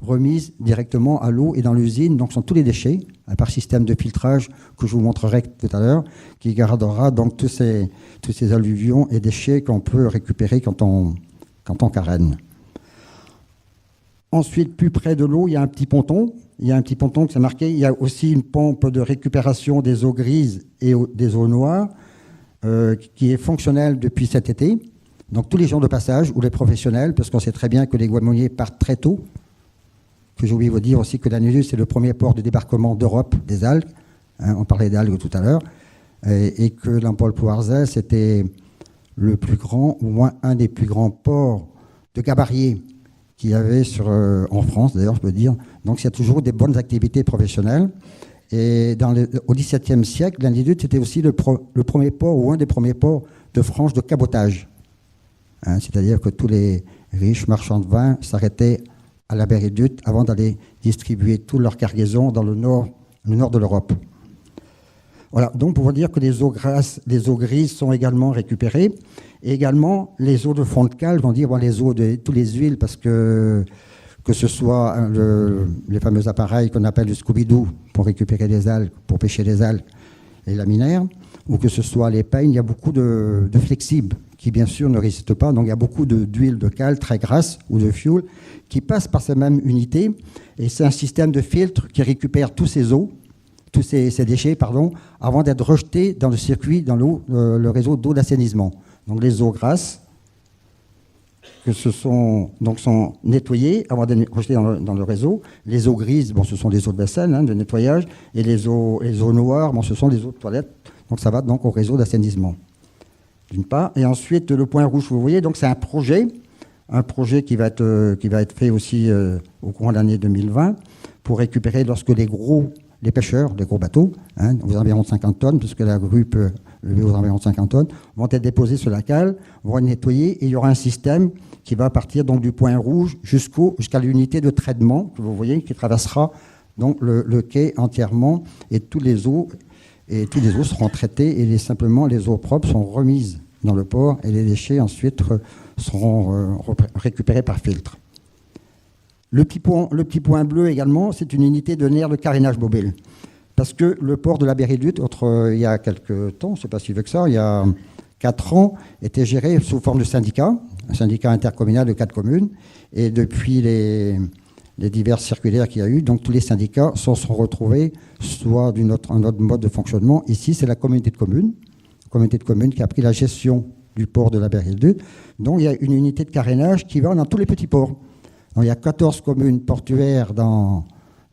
remise directement à l'eau et dans l'usine. Donc, ce sont tous les déchets, par système de filtrage que je vous montrerai tout à l'heure, qui gardera donc tous ces alluvions et déchets qu'on peut récupérer quand on carène. Ensuite, plus près de l'eau, il y a un petit ponton. Il y a un petit ponton qui est marqué. Il y a aussi une pompe de récupération des eaux grises et des eaux noires qui est fonctionnelle depuis cet été. Donc tous les gens de passage ou les professionnels, parce qu'on sait très bien que les Guadeloupéens partent très tôt, que j'ai oublié de vous dire aussi que la Nidut, c'est le premier port de débarquement d'Europe des algues. On parlait d'algues tout à l'heure. Et que l'Ampol-Plouarzel, c'était le plus grand, ou moins un des plus grands ports de gabarier qu'il y avait en France, d'ailleurs, je peux dire. Donc, il y a toujours des bonnes activités professionnelles. Et au XVIIe siècle, la Nidut, c'était aussi le premier port, ou un des premiers ports de France de cabotage. C'est-à-dire que tous les riches marchands de vin s'arrêtaient à la baie Réduite avant d'aller distribuer toute leur cargaison dans le nord de l'Europe. Voilà, donc pour vous dire que les eaux grises sont également récupérées, et également les eaux de fond de cale, on dit les eaux de toutes les huiles, parce que ce soit les fameux appareils qu'on appelle le Scooby-Doo pour récupérer les algues, pour pêcher les algues et laminaires, ou que ce soit les peignes, il y a beaucoup de flexibles qui bien sûr ne résistent pas, donc il y a beaucoup d'huile de cale très grasse ou de fioul qui passent par ces mêmes unités, et c'est un système de filtre qui récupère tous ces eaux, tous ces déchets, avant d'être rejetés dans le circuit, dans le réseau d'eau d'assainissement. Donc les eaux grasses sont nettoyées avant d'être rejetées dans le réseau. Les eaux grises, ce sont des eaux de vaisselle, de nettoyage, et les eaux noires, ce sont des eaux de toilette. Donc ça va donc au réseau d'assainissement, d'une part. Et ensuite, le point rouge, vous voyez, donc c'est un projet qui va être fait aussi au courant de l'année 2020 pour récupérer, lorsque les pêcheurs, les gros bateaux, aux environs de 50 tonnes, puisque la grue peut lever aux environs de 50 tonnes, vont être déposés sur la cale, vont être nettoyés, et il y aura un système qui va partir donc du point rouge jusqu'à l'unité de traitement, que vous voyez, qui traversera donc le quai entièrement, et toutes les eaux seront traitées, et simplement les eaux propres sont remises dans le port, et les déchets ensuite seront récupérés par filtre. Le petit point bleu également, c'est une unité de nerf de carénage mobile. Parce que le port de la baie Réduite, il y a quelques temps, je ne sais pas si vieux que ça, il y a 4 ans, était géré sous forme de syndicat, un syndicat intercommunal de 4 communes. Et depuis les diverses circulaires qu'il y a eu, donc tous les syndicats se sont retrouvés soit un autre mode de fonctionnement. Ici, c'est la communauté de communes qui a pris la gestion du port de la baie Réduite. Donc il y a une unité de carénage qui va dans tous les petits ports. Donc, il y a 14 communes portuaires dans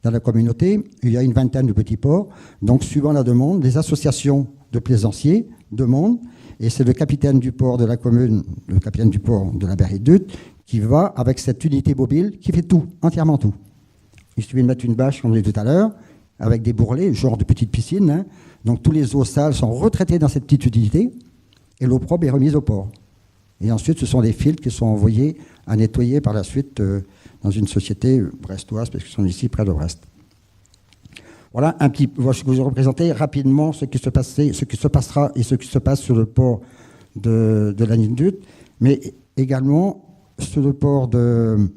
la communauté, il y a une vingtaine de petits ports. Donc, suivant la demande, les associations de plaisanciers demandent, et c'est le capitaine du port de la commune, le capitaine du port de la baie Réduite, qui va avec cette unité mobile qui fait tout, entièrement tout. Il suffit de mettre une bâche, comme on dit tout à l'heure, avec des bourrelets, genre de petites piscines. Donc, tous les eaux sales sont retraitées dans cette petite unité, et l'eau propre est remise au port. Et ensuite, ce sont des filtres qui sont envoyés à nettoyer par la suite dans une société brestoise, parce qu'ils sont ici près de Brest. Voilà je vous ai représenté rapidement ce qui se passera et ce qui se passe sur le port de la Nidut, mais également sur le port de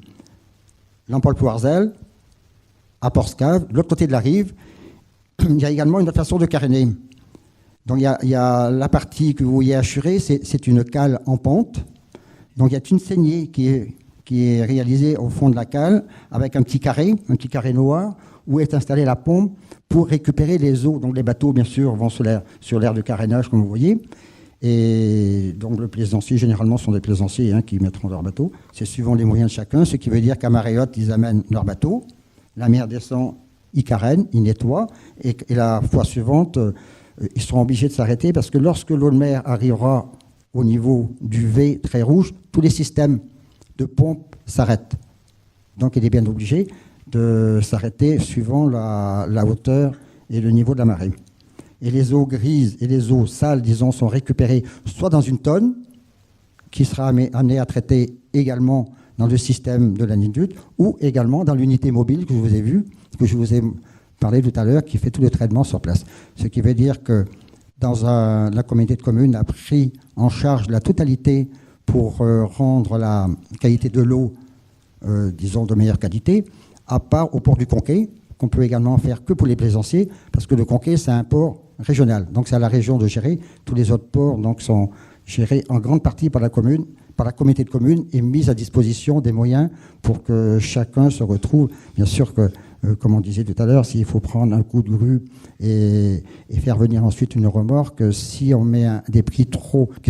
l'Ampol-Plouarzel, à Port-Scave, de l'autre côté de la rive. Il y a également une autre façon de caréner. Donc il y a la partie que vous voyez hachurée, c'est une cale en pente. Donc il y a une saignée qui est réalisée au fond de la cale avec un petit carré noir, où est installée la pompe pour récupérer les eaux. Donc les bateaux, bien sûr, vont sur l'aire de carénage, comme vous voyez. Et donc le plaisancier, généralement, sont des plaisanciers qui mettront leur bateau. C'est suivant les moyens de chacun, ce qui veut dire qu'à marée haute, ils amènent leur bateau. La mer descend, ils carènent, ils nettoient. Et la fois suivante, ils seront obligés de s'arrêter parce que lorsque l'eau de mer arrivera au niveau du V très rouge, tous les systèmes de pompe s'arrêtent. Donc il est bien obligé de s'arrêter suivant la hauteur et le niveau de la marée. Et les eaux grises et les eaux sales, disons, sont récupérées soit dans une tonne, qui sera amenée à traiter également dans le système de la NIDUT, ou également dans l'unité mobile que je vous ai vue, que je vous ai parlé tout à l'heure, qui fait tout le traitement sur place. Ce qui veut dire que la communauté de communes a pris en charge la totalité pour rendre la qualité de l'eau, disons, de meilleure qualité, à part au port du Conquet, qu'on peut également faire que pour les plaisanciers, parce que le Conquet, c'est un port régional. Donc, c'est à la région de gérer. Tous les autres ports donc, sont gérés en grande partie par la commune, par la communauté de communes, et mis à disposition des moyens pour que chacun se retrouve. Bien sûr que, comme on disait tout à l'heure, s'il faut prendre un coup de grue et faire venir ensuite une remorque, si on met des prix qui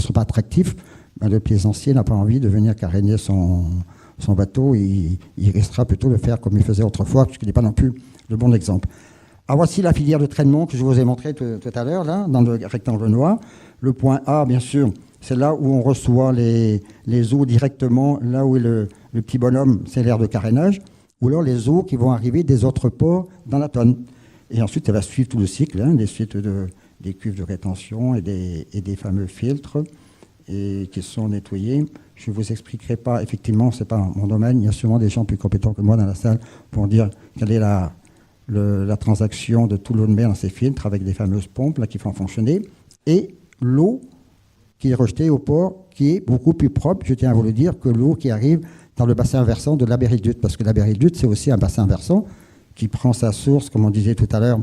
ne sont pas attractifs, ben, le plaisancier n'a pas envie de venir caréner son bateau. Il restera plutôt le faire comme il faisait autrefois, puisqu'il n'est pas non plus le bon exemple. Alors voici la filière de traitement que je vous ai montrée tout à l'heure, là, dans le rectangle noir. Le point A, bien sûr, c'est là où on reçoit les eaux directement, là où est le petit bonhomme, c'est l'aire de carénage, ou alors les eaux qui vont arriver des autres ports dans la tonne. Et ensuite, elle va suivre tout le cycle, hein, des suites des cuves de rétention et des fameux filtres et qui sont nettoyés. Je ne vous expliquerai pas, effectivement, ce n'est pas mon domaine, il y a sûrement des gens plus compétents que moi dans la salle pour dire quelle est la transaction de tout l'eau de mer dans ces filtres avec des fameuses pompes là, qui font fonctionner, et l'eau qui est rejetée au port, qui est beaucoup plus propre, je tiens à vous le dire, que l'eau qui arrive dans le bassin versant de la Berridutte, parce que la Berridutte, c'est aussi un bassin versant qui prend sa source, comme on disait tout à l'heure,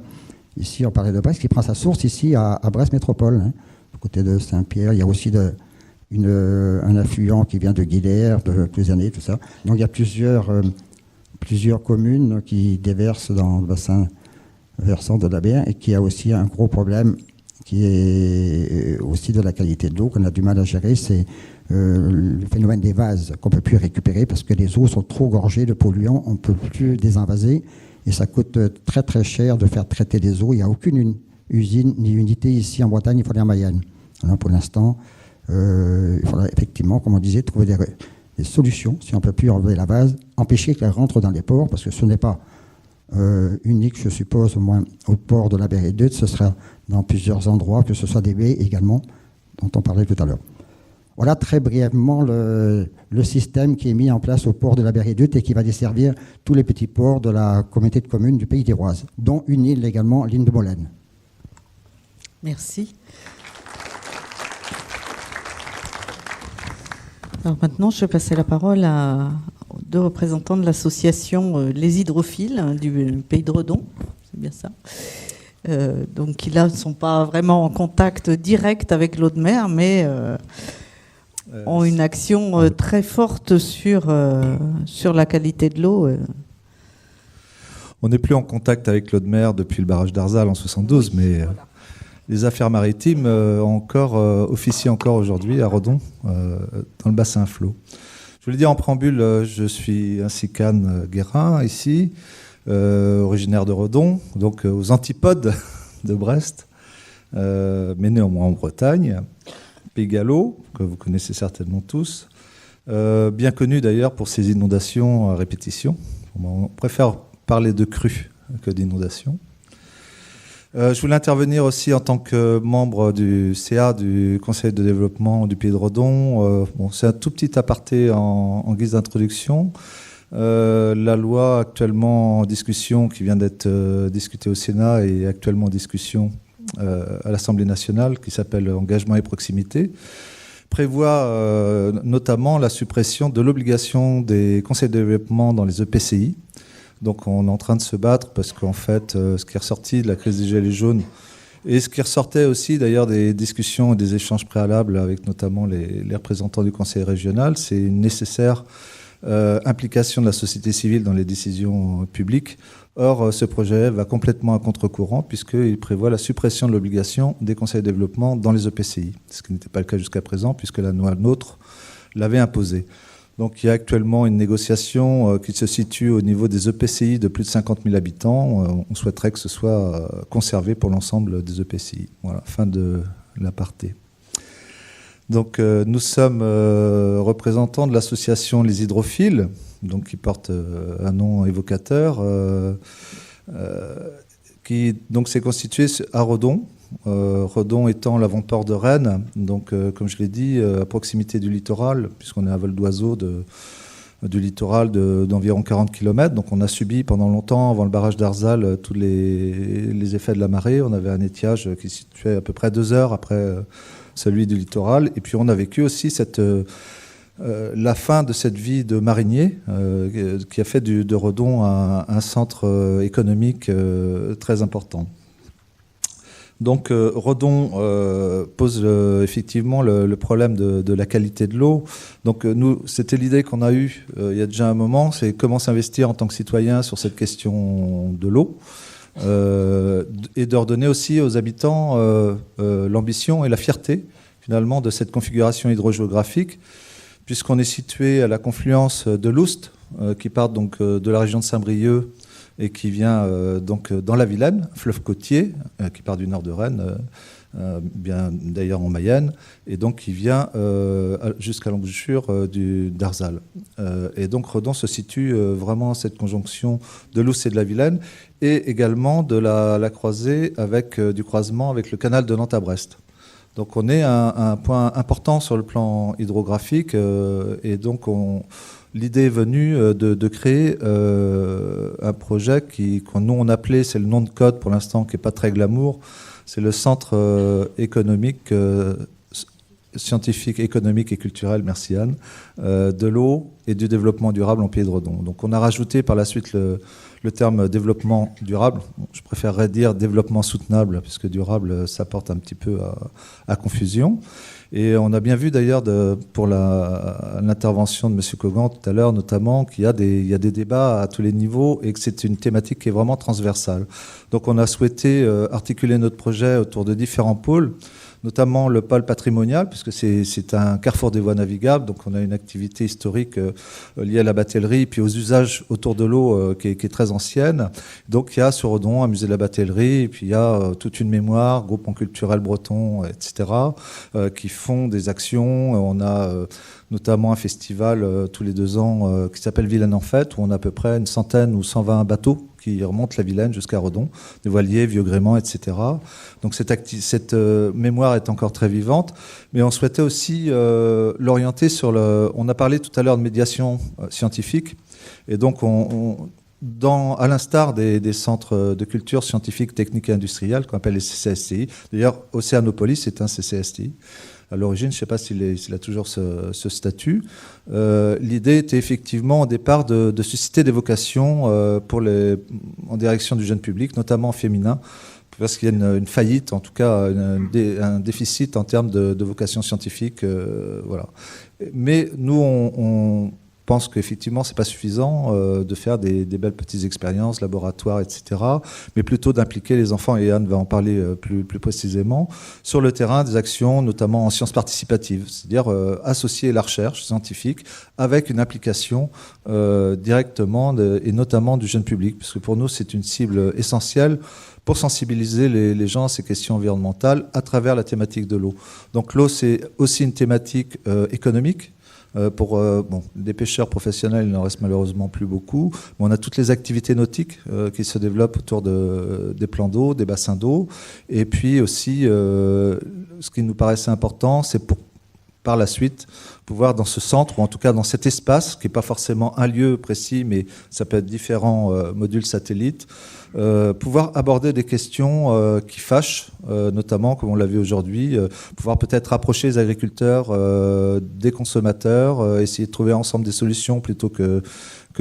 ici on parlait de Brest, qui prend sa source ici à Brest Métropole, hein, du côté de Saint-Pierre. Il y a aussi un affluent qui vient de Guilherme, de Clusanay, tout ça. Donc il y a plusieurs communes qui déversent dans le bassin versant de la Berre et qui a aussi un gros problème qui est aussi de la qualité de l'eau qu'on a du mal à gérer, c'est le phénomène des vases qu'on ne peut plus récupérer parce que les eaux sont trop gorgées de polluants, on ne peut plus désinvaser et ça coûte très très cher de faire traiter des eaux. Il n'y a aucune usine ni unité ici en Bretagne, il faudrait en Mayenne. Alors pour l'instant, il faudra effectivement, comme on disait, trouver des solutions, si on ne peut plus enlever la vase, empêcher qu'elle rentre dans les ports, parce que ce n'est pas unique, je suppose, au moins au port de la Berridutte, ce sera dans plusieurs endroits, que ce soit des baies également, dont on parlait tout à l'heure. Voilà très brièvement le système qui est mis en place au port de la Berridutte et qui va desservir tous les petits ports de la communauté de communes du Pays d'Iroise, dont une île également, l'île de Molène. Merci. Alors maintenant, je vais passer la parole aux deux représentants de l'association Les Hydrophiles du Pays de Redon. C'est bien ça. Donc, qui là ne sont pas vraiment en contact direct avec l'eau de mer, mais ont une action très forte sur la qualité de l'eau. On n'est plus en contact avec l'eau de mer depuis le barrage d'Arzal en 72, mais les affaires maritimes officient encore aujourd'hui à Redon, dans le bassin flot. Je vous le dis en préambule, je suis un Sicane Guérin ici, originaire de Redon, donc aux antipodes de Brest, mais néanmoins en Bretagne. Pays Gallo, que vous connaissez certainement tous, bien connu d'ailleurs pour ses inondations à répétition. On préfère parler de crues que d'inondations. Je voulais intervenir aussi en tant que membre du CA, du Conseil de développement du Pays de Redon. C'est un tout petit aparté en guise d'introduction. La loi actuellement en discussion, qui vient d'être discutée au Sénat et actuellement en discussion à l'Assemblée nationale, qui s'appelle Engagement et proximité, prévoit notamment la suppression de l'obligation des conseils de développement dans les EPCI. Donc on est en train de se battre parce qu'en fait, ce qui est ressorti de la crise des gilets jaunes et ce qui ressortait aussi d'ailleurs des discussions et des échanges préalables avec notamment les représentants du conseil régional, c'est une nécessaire implication de la société civile dans les décisions publiques. Or, ce projet va complètement à contre-courant puisqu'il prévoit la suppression de l'obligation des conseils de développement dans les EPCI, ce qui n'était pas le cas jusqu'à présent puisque la loi NOTRe l'avait imposé. Donc il y a actuellement une négociation qui se situe au niveau des EPCI de plus de 50 000 habitants. On souhaiterait que ce soit conservé pour l'ensemble des EPCI. Voilà, fin de l'aparté. Donc nous sommes représentants de l'association Les Hydrophiles, donc qui porte un nom évocateur, qui donc s'est constitué à Redon. Redon étant l'avant-port de Rennes, donc comme je l'ai dit, à proximité du littoral, puisqu'on est à vol d'oiseau du littoral d'environ 40 km. Donc on a subi pendant longtemps, avant le barrage d'Arzal, tous les effets de la marée. On avait un étiage qui se situait à peu près 2 heures après celui du littoral. Et puis on a vécu aussi la fin de cette vie de marinier qui a fait de Redon un centre économique très important. Donc Redon pose effectivement le problème de la qualité de l'eau. Donc nous, c'était l'idée qu'on a eue il y a déjà un moment, c'est comment s'investir en tant que citoyen sur cette question de l'eau et de redonner aussi aux habitants l'ambition et la fierté finalement de cette configuration hydrogéographique, puisqu'on est situé à la confluence de l'Oust, qui part donc de la région de Saint-Brieuc et qui vient donc dans la Vilaine, fleuve côtier, qui part du nord de Rennes, bien d'ailleurs en Mayenne, et donc qui vient jusqu'à l'embouchure d'Arzal. Et donc Redon se situe vraiment à cette conjonction de l'Oust et de la Vilaine, et également de la croisée du croisement avec le canal de Nantes à Brest. Donc on est à un point important sur le plan hydrographique, et donc l'idée est venue de créer un projet qu'on nous on appelait, c'est le nom de code pour l'instant qui n'est pas très glamour, c'est le Centre économique, scientifique, économique et culturel, merci Anne, de l'eau et du développement durable en Pays de Redon. Donc on a rajouté par la suite le terme développement durable. Je préférerais dire développement soutenable, puisque durable, ça porte un petit peu à confusion. Et on a bien vu d'ailleurs pour l'intervention de M. Cogan tout à l'heure, notamment, qu'il y a des débats à tous les niveaux et que c'est une thématique qui est vraiment transversale. Donc on a souhaité articuler notre projet autour de différents pôles, notamment le pôle patrimonial, puisque c'est un carrefour des voies navigables, donc on a une activité historique liée à la batellerie, puis aux usages autour de l'eau qui est très ancienne. Donc il y a sur Redon un musée de la batellerie, et puis il y a toute une mémoire, groupement culturel breton, etc., qui font des actions. On a notamment un festival tous les 2 ans qui s'appelle Vilaine en Fête, où on a à peu près une centaine ou 120 bateaux qui remontent la Vilaine jusqu'à Redon, des voiliers, vieux gréments, etc. Donc cette mémoire est encore très vivante, mais on souhaitait aussi l'orienter sur on a parlé tout à l'heure de médiation scientifique, et donc à l'instar des centres de culture scientifique, technique et industrielle qu'on appelle les CCSTI. D'ailleurs, Océanopolis est un CCSTI. À l'origine, je ne sais pas s'il a toujours ce statut. L'idée était effectivement au départ de susciter des vocations en direction du jeune public, notamment féminin, parce qu'il y a une faillite, en tout cas un déficit en termes de vocation scientifique. Voilà. Mais nous, on pense qu'effectivement, ce n'est pas suffisant de faire des belles petites expériences, laboratoires, etc., mais plutôt d'impliquer les enfants, et Anne va en parler plus précisément, sur le terrain des actions, notamment en sciences participatives, c'est-à-dire associer la recherche scientifique avec une implication directement et notamment du jeune public, parce que pour nous, c'est une cible essentielle pour sensibiliser les gens à ces questions environnementales à travers la thématique de l'eau. Donc l'eau, c'est aussi une thématique économique. Pour des pêcheurs professionnels, il n'en reste malheureusement plus beaucoup. Mais on a toutes les activités nautiques qui se développent autour des plans d'eau, des bassins d'eau. Et puis aussi, ce qui nous paraissait important, c'est par la suite pouvoir dans ce centre, ou en tout cas dans cet espace, qui n'est pas forcément un lieu précis, mais ça peut être différents modules satellites, pouvoir aborder des questions qui fâchent, notamment, comme on l'a vu aujourd'hui, pouvoir peut-être rapprocher les agriculteurs des consommateurs, essayer de trouver ensemble des solutions plutôt que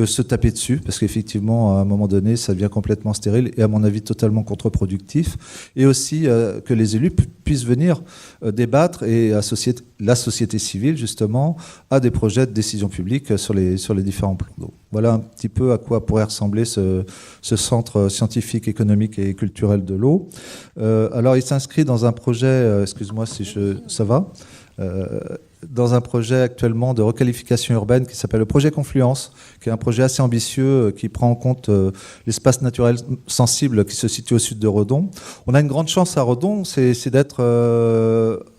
se taper dessus, parce qu'effectivement, à un moment donné, ça devient complètement stérile et, à mon avis, totalement contre-productif. Et aussi que les élus puissent venir débattre et associer la société civile, justement, à des projets de décision publique sur les différents plans d'eau. Voilà un petit peu à quoi pourrait ressembler ce centre scientifique, économique et culturel de l'eau. Alors, il s'inscrit dans un projet, excuse-moi si ça va, dans un projet actuellement de requalification urbaine qui s'appelle le projet Confluence, qui est un projet assez ambitieux qui prend en compte l'espace naturel sensible qui se situe au sud de Redon. On a une grande chance à Redon, c'est d'être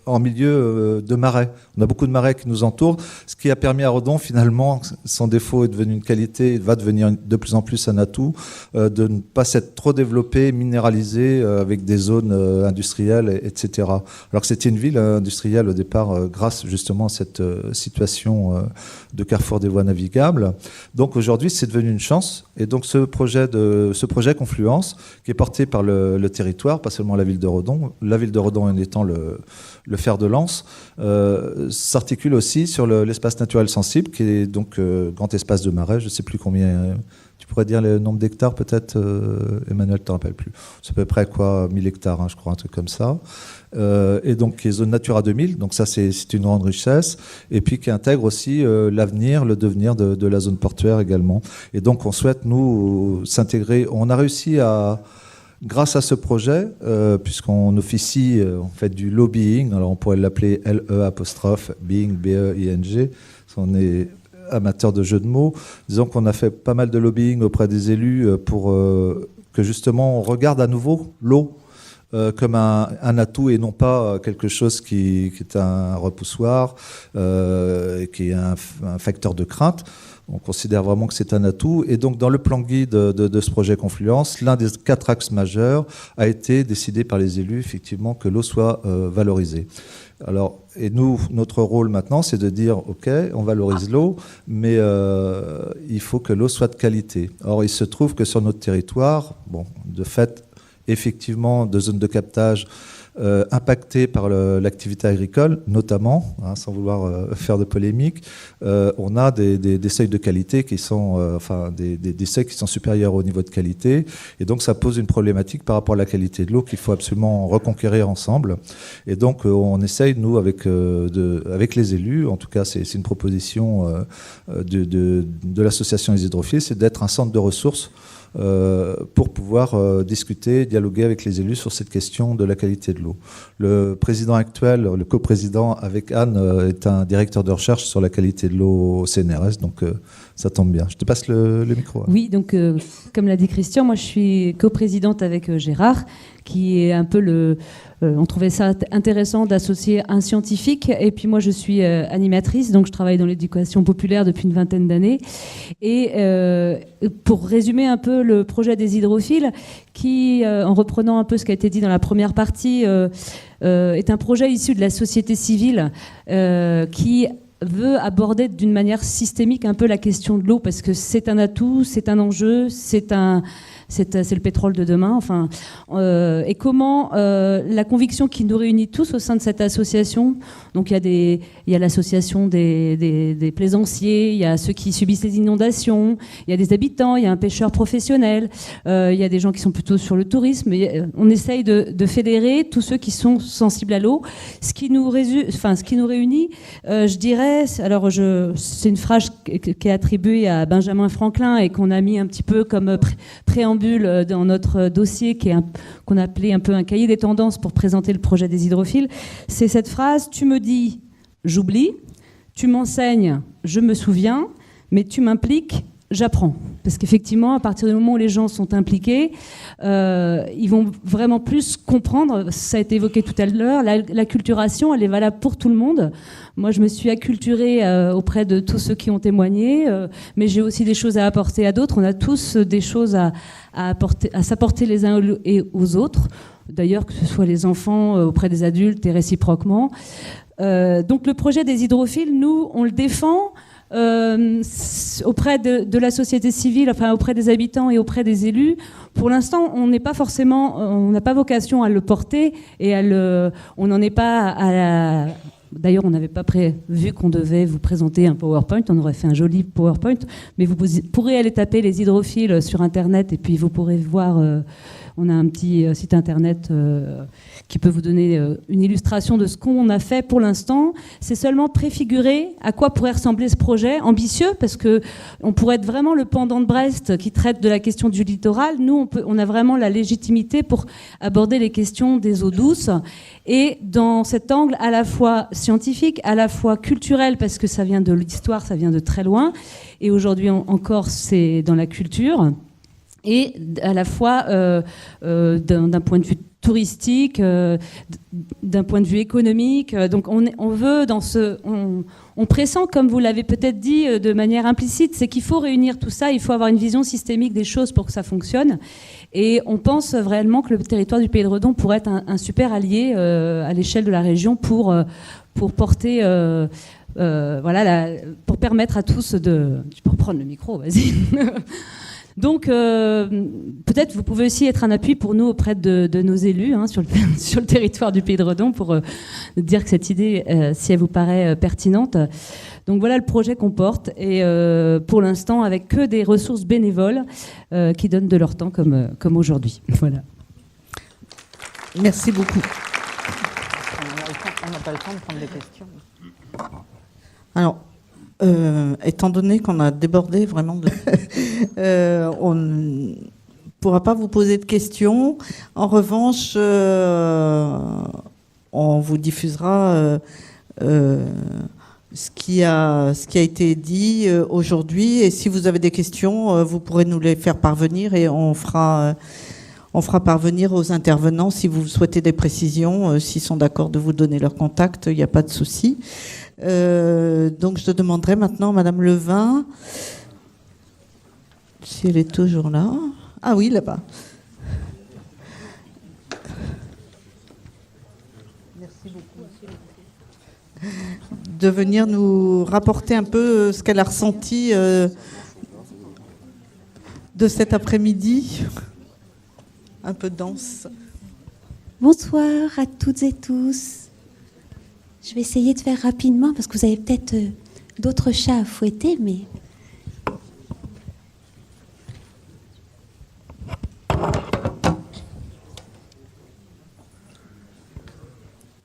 en milieu de marais. On a beaucoup de marais qui nous entourent, ce qui a permis à Redon, finalement, son défaut est devenu une qualité, il va devenir de plus en plus un atout, de ne pas s'être trop développé, minéralisé, avec des zones industrielles, etc. Alors que c'était une ville industrielle au départ, grâce justement à cette situation de carrefour des voies navigables. Donc aujourd'hui, c'est devenu une chance. Et donc ce projet Confluence, qui est porté par le territoire, pas seulement la ville de Redon en étant le fer de lance, s'articule aussi sur l'espace naturel sensible, qui est donc grand espace de marais, je ne sais plus combien... Tu pourrais dire le nombre d'hectares peut-être, Emmanuel, tu t'en rappelles plus. C'est à peu près 1000 hectares, hein, je crois, un truc comme ça. Et donc, les zones Natura 2000, donc ça c'est une grande richesse. Et puis qui intègre aussi l'avenir, le devenir de la zone portuaire également. Et donc, on souhaite, nous, s'intégrer. On a réussi grâce à ce projet, puisqu'on officie, on fait du lobbying, alors on pourrait l'appeler LE', B-E-I-N-G, on est amateur de jeux de mots. Disons qu'on a fait pas mal de lobbying auprès des élus pour que justement on regarde à nouveau l'eau comme un atout et non pas quelque chose qui est un repoussoir, qui est un facteur de crainte. On considère vraiment que c'est un atout. Et donc, dans le plan guide de ce projet Confluence, l'un des 4 axes majeurs a été décidé par les élus, effectivement, que l'eau soit valorisée. Alors, et nous, notre rôle maintenant, c'est de dire, OK, on valorise l'eau, mais il faut que l'eau soit de qualité. Or, il se trouve que sur notre territoire, bon, de fait, effectivement, de zones de captage impactées par l'activité agricole, notamment, hein, sans vouloir faire de polémique, on a des seuils de qualité qui sont, des seuils qui sont supérieurs au niveau de qualité, et donc ça pose une problématique par rapport à la qualité de l'eau qu'il faut absolument reconquérir ensemble. Et donc on essaye, nous, avec les élus, en tout cas c'est une proposition de l'association des hydrophiles, c'est d'être un centre de ressources pour pouvoir discuter, dialoguer avec les élus sur cette question de la qualité de l'eau. Le président actuel, le coprésident avec Anne, est un directeur de recherche sur la qualité de l'eau au CNRS, donc ça tombe bien. Je te passe le micro. Oui, donc comme l'a dit Christian, moi je suis coprésidente avec Gérard, qui est un peu on trouvait ça intéressant d'associer un scientifique, et puis moi je suis animatrice, donc je travaille dans l'éducation populaire depuis une vingtaine d'années. Et pour résumer un peu le projet des hydrophiles, qui, en reprenant un peu ce qui a été dit dans la première partie, est un projet issu de la société civile qui veut aborder d'une manière systémique un peu la question de l'eau, parce que c'est un atout, c'est un enjeu, c'est le pétrole de demain. Enfin, et comment la conviction qui nous réunit tous au sein de cette association, donc il y a l'association des plaisanciers, il y a ceux qui subissent les inondations, il y a des habitants, il y a un pêcheur professionnel, il y a des gens qui sont plutôt sur le tourisme. On essaye de fédérer tous ceux qui sont sensibles à l'eau. Ce qui nous réunit, je dirais, alors c'est une phrase qui est attribuée à Benjamin Franklin et qu'on a mis un petit peu comme préambule dans notre dossier, qu'on a appelé un peu un cahier des tendances pour présenter le projet des hydrophiles. C'est cette phrase: tu me dis, j'oublie, tu m'enseignes, je me souviens, mais tu m'impliques, j'apprends. Parce qu'effectivement, à partir du moment où les gens sont impliqués, ils vont vraiment plus comprendre. Ça a été évoqué tout à l'heure, l'acculturation, elle est valable pour tout le monde. Moi, je me suis acculturée auprès de tous ceux qui ont témoigné, mais j'ai aussi des choses à apporter à d'autres. On a tous des choses à s'apporter les uns et aux autres. D'ailleurs, que ce soit les enfants auprès des adultes et réciproquement. Donc le projet des hydrophiles, nous, on le défend auprès de la société civile, enfin auprès des habitants et auprès des élus. Pour l'instant, on n'a pas vocation à le porter et on n'en est pas à la... D'ailleurs, on n'avait pas prévu qu'on devait vous présenter un PowerPoint. On aurait fait un joli PowerPoint, mais vous pourrez aller taper les hydrophiles sur Internet et puis vous pourrez voir. On a un petit site Internet qui peut vous donner une illustration de ce qu'on a fait pour l'instant. C'est seulement préfigurer à quoi pourrait ressembler ce projet ambitieux, parce qu'on pourrait être vraiment le pendant de Brest qui traite de la question du littoral. Nous, on a vraiment la légitimité pour aborder les questions des eaux douces, et dans cet angle à la fois scientifique, à la fois culturel, parce que ça vient de l'histoire, ça vient de très loin, et aujourd'hui encore c'est dans la culture, et à la fois d'un point de vue touristique, d'un point de vue économique. Donc on veut on pressent, comme vous l'avez peut-être dit de manière implicite, c'est qu'il faut réunir tout ça, il faut avoir une vision systémique des choses pour que ça fonctionne. Et on pense réellement que le territoire du Pays de Redon pourrait être un super allié à l'échelle de la région pour porter... pour permettre à tous de... Tu peux reprendre le micro, vas-y. Donc, peut-être vous pouvez aussi être un appui pour nous auprès de nos élus sur le territoire du Pays de Redon pour dire que cette idée, si elle vous paraît pertinente. Donc voilà le projet qu'on porte et pour l'instant avec que des ressources bénévoles qui donnent de leur temps comme aujourd'hui. Voilà. Merci beaucoup. On n'a pas le temps de prendre des questions. Alors, étant donné qu'on a débordé vraiment, on ne pourra pas vous poser de questions. En revanche, on vous diffusera ce qui a été dit aujourd'hui. Et si vous avez des questions, vous pourrez nous les faire parvenir et on fera parvenir aux intervenants si vous souhaitez des précisions, s'ils sont d'accord de vous donner leur contact, il n'y a pas de souci. Donc je demanderai maintenant à Madame Levin si elle est toujours là. Ah oui, là-bas. Merci beaucoup. De venir nous rapporter un peu ce qu'elle a ressenti de cet après-midi. Un peu dense. Bonsoir à toutes et tous. Je vais essayer de faire rapidement parce que vous avez peut-être d'autres chats à fouetter, mais...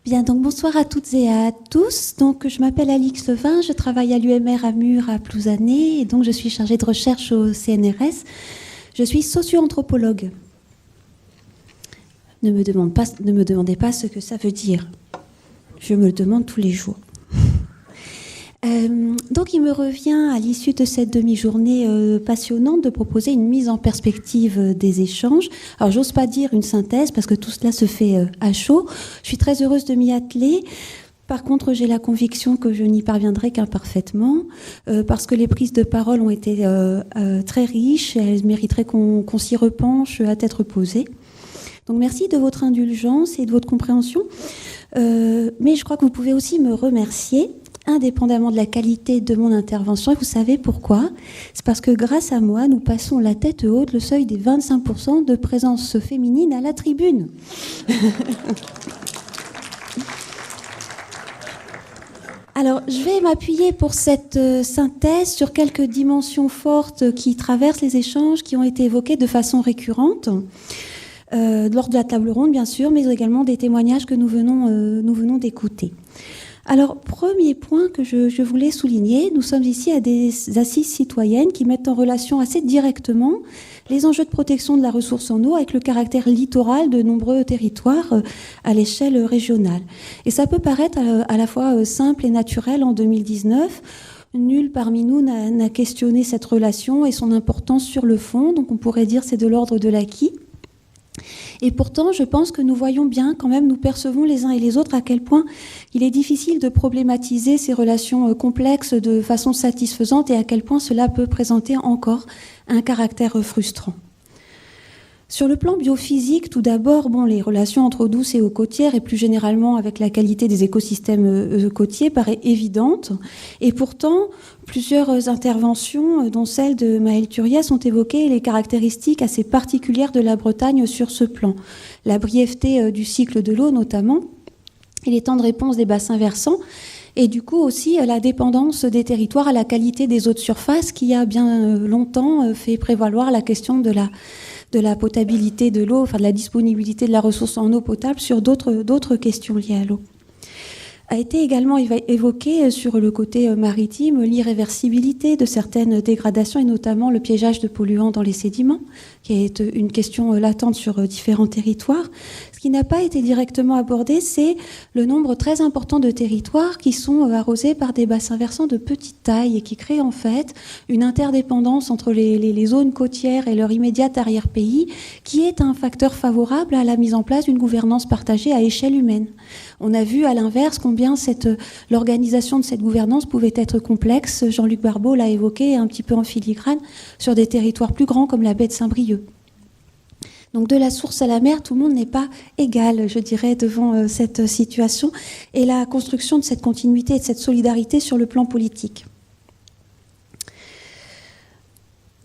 Bien, donc bonsoir à toutes et à tous. Donc, je m'appelle Alix Levin, je travaille à l'UMR à Murs à Plouzané et donc je suis chargée de recherche au CNRS. Je suis socio-anthropologue. Ne me demandez pas ce que ça veut dire. Je me le demande tous les jours. Donc il me revient à l'issue de cette demi-journée passionnante de proposer une mise en perspective des échanges. Alors j'ose pas dire une synthèse parce que tout cela se fait à chaud. Je suis très heureuse de m'y atteler. Par contre, j'ai la conviction que je n'y parviendrai qu'imparfaitement parce que les prises de parole ont été très riches et elles mériteraient qu'on s'y repenche à tête reposée. Donc merci de votre indulgence et de votre compréhension. Mais je crois que vous pouvez aussi me remercier, indépendamment de la qualité de mon intervention. Et vous savez pourquoi ? C'est parce que grâce à moi, nous passons la tête haute le seuil des 25% de présence féminine à la tribune. Alors, je vais m'appuyer pour cette synthèse sur quelques dimensions fortes qui traversent les échanges, qui ont été évoquées de façon récurrente. Lors de la table ronde, bien sûr, mais également des témoignages que nous venons d'écouter. Alors, premier point que je voulais souligner, nous sommes ici à des assises citoyennes qui mettent en relation assez directement les enjeux de protection de la ressource en eau avec le caractère littoral de nombreux territoires à l'échelle régionale. Et ça peut paraître à la fois simple et naturel en 2019. Nul parmi nous n'a questionné cette relation et son importance sur le fond, donc on pourrait dire c'est de l'ordre de l'acquis. Et pourtant, je pense que nous voyons bien, quand même, nous percevons les uns et les autres à quel point il est difficile de problématiser ces relations complexes de façon satisfaisante et à quel point cela peut présenter encore un caractère frustrant. Sur le plan biophysique, tout d'abord, les relations entre eau douce et eau côtière et plus généralement avec la qualité des écosystèmes côtiers paraît évidente. Et pourtant, plusieurs interventions, dont celle de Maëlle Turiès, ont évoqué les caractéristiques assez particulières de la Bretagne sur ce plan. La brièveté du cycle de l'eau notamment, et les temps de réponse des bassins versants, et du coup aussi la dépendance des territoires à la qualité des eaux de surface qui a bien longtemps fait prévaloir la question de la potabilité de l'eau, enfin de la disponibilité de la ressource en eau potable sur d'autres questions liées à l'eau. A été également évoqué sur le côté maritime l'irréversibilité de certaines dégradations et notamment le piégeage de polluants dans les sédiments, qui est une question latente sur différents territoires. Ce qui n'a pas été directement abordé, c'est le nombre très important de territoires qui sont arrosés par des bassins versants de petite taille et qui créent en fait une interdépendance entre les zones côtières et leur immédiate arrière-pays, qui est un facteur favorable à la mise en place d'une gouvernance partagée à échelle humaine. On a vu à l'inverse combien l'organisation de cette gouvernance pouvait être complexe. Jean-Luc Barbeau l'a évoqué un petit peu en filigrane sur des territoires plus grands comme la baie de Saint-Brieuc. Donc de la source à la mer, tout le monde n'est pas égal, je dirais, devant cette situation et la construction de cette continuité et de cette solidarité sur le plan politique.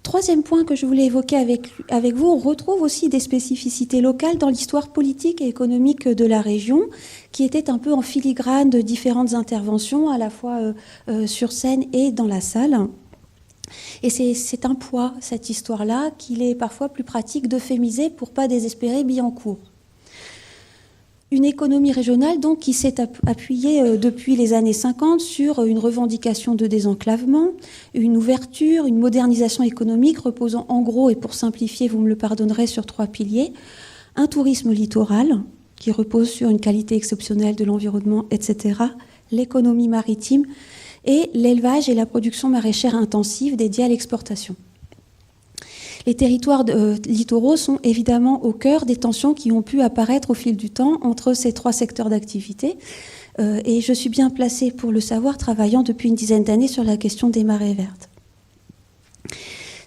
Troisième point que je voulais évoquer avec vous, on retrouve aussi des spécificités locales dans l'histoire politique et économique de la région, qui étaient un peu en filigrane de différentes interventions, à la fois sur scène et dans la salle. Et c'est un poids, cette histoire-là, qu'il est parfois plus pratique d'euphémiser pour ne pas désespérer Billancourt. Une économie régionale donc qui s'est appuyée depuis les années 50 sur une revendication de désenclavement, une ouverture, une modernisation économique reposant en gros, et pour simplifier, vous me le pardonnerez, sur 3 piliers. Un tourisme littoral qui repose sur une qualité exceptionnelle de l'environnement, etc. L'économie maritime et l'élevage et la production maraîchère intensive dédiée à l'exportation. Les territoires littoraux sont évidemment au cœur des tensions qui ont pu apparaître au fil du temps entre ces 3 secteurs d'activité. Et je suis bien placée pour le savoir, travaillant depuis une dizaine d'années sur la question des marées vertes.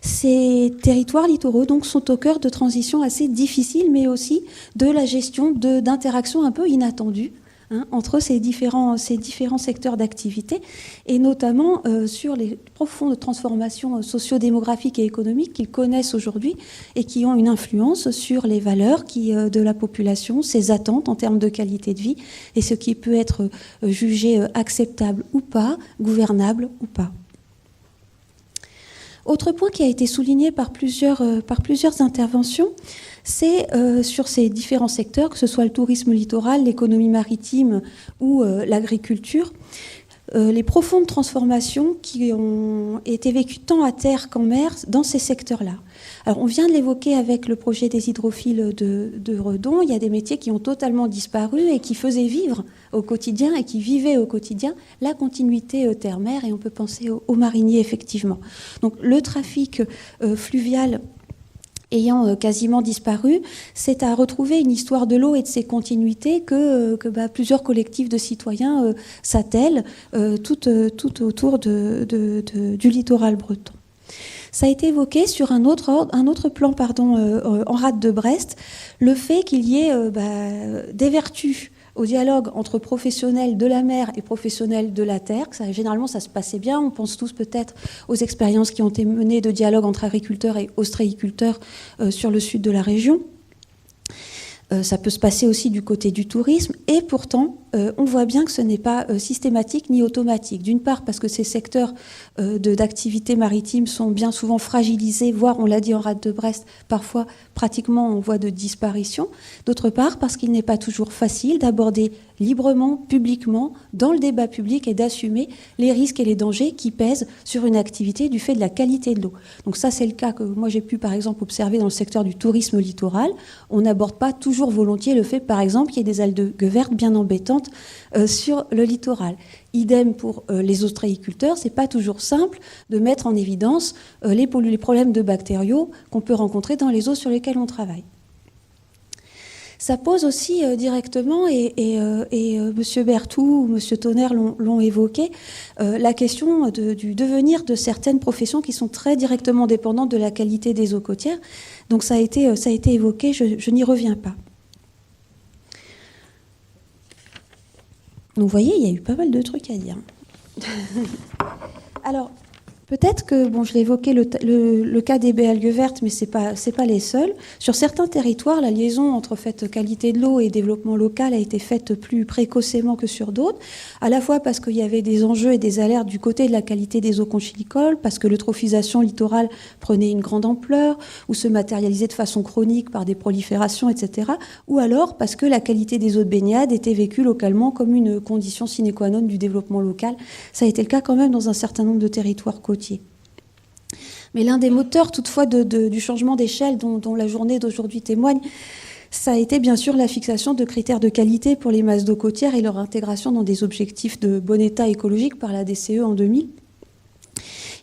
Ces territoires littoraux donc, sont au cœur de transitions assez difficiles, mais aussi de la gestion d'interactions un peu inattendues entre ces différents secteurs d'activité, et notamment sur les profondes transformations socio-démographiques et économiques qu'ils connaissent aujourd'hui et qui ont une influence sur les valeurs de la population, ses attentes en termes de qualité de vie, et ce qui peut être jugé acceptable ou pas, gouvernable ou pas. Autre point qui a été souligné par plusieurs interventions, c'est sur ces différents secteurs, que ce soit le tourisme littoral, l'économie maritime ou l'agriculture, les profondes transformations qui ont été vécues tant à terre qu'en mer dans ces secteurs-là. Alors, on vient de l'évoquer avec le projet des hydrophiles de Redon. Il y a des métiers qui ont totalement disparu et qui faisaient vivre au quotidien et qui vivaient au quotidien la continuité terre-mer, et on peut penser aux mariniers, effectivement. Donc, le trafic fluvial ayant quasiment disparu, c'est à retrouver une histoire de l'eau et de ses continuités que plusieurs collectifs de citoyens s'attellent tout autour du littoral breton. Ça a été évoqué sur un autre plan en rade de Brest, le fait qu'il y ait des vertus au dialogue entre professionnels de la mer et professionnels de la terre. Généralement, ça se passait bien. On pense tous peut-être aux expériences qui ont été menées de dialogue entre agriculteurs et ostréiculteurs sur le sud de la région. Ça peut se passer aussi du côté du tourisme, et pourtant, on voit bien que ce n'est pas systématique ni automatique. D'une part, parce que ces secteurs d'activité maritime sont bien souvent fragilisés, voire, on l'a dit en rade de Brest, parfois pratiquement en voie de disparition. D'autre part, parce qu'il n'est pas toujours facile d'aborder librement, publiquement, dans le débat public, et d'assumer les risques et les dangers qui pèsent sur une activité du fait de la qualité de l'eau. Donc ça, c'est le cas que moi j'ai pu par exemple observer dans le secteur du tourisme littoral. On n'aborde pas toujours volontiers le fait, par exemple, qu'il y ait des algues vertes bien embêtantes sur le littoral. Idem pour les ostréiculteurs, c'est pas toujours simple de mettre en évidence les problèmes de bactériaux qu'on peut rencontrer dans les eaux sur lesquelles on travaille. Ça pose aussi directement, et M. Berthoud ou M. Tonnerre l'ont évoqué, la question du devenir de certaines professions qui sont très directement dépendantes de la qualité des eaux côtières. Donc ça a été évoqué, je n'y reviens pas. Donc vous voyez, il y a eu pas mal de trucs à dire. Alors, Peut-être que, bon, je l'ai évoqué, le cas des baies algues vertes, mais c'est pas les seuls. Sur certains territoires, la liaison entre qualité de l'eau et développement local a été faite plus précocement que sur d'autres, à la fois parce qu'il y avait des enjeux et des alertes du côté de la qualité des eaux conchylicoles, parce que l'eutrophisation littorale prenait une grande ampleur, ou se matérialisait de façon chronique par des proliférations, etc. Ou alors parce que la qualité des eaux de baignade était vécue localement comme une condition sine qua non du développement local. Ça a été le cas quand même dans un certain nombre de territoires côtiers. Mais l'un des moteurs toutefois du changement d'échelle dont la journée d'aujourd'hui témoigne, ça a été bien sûr la fixation de critères de qualité pour les masses d'eau côtières et leur intégration dans des objectifs de bon état écologique par la DCE en 2000.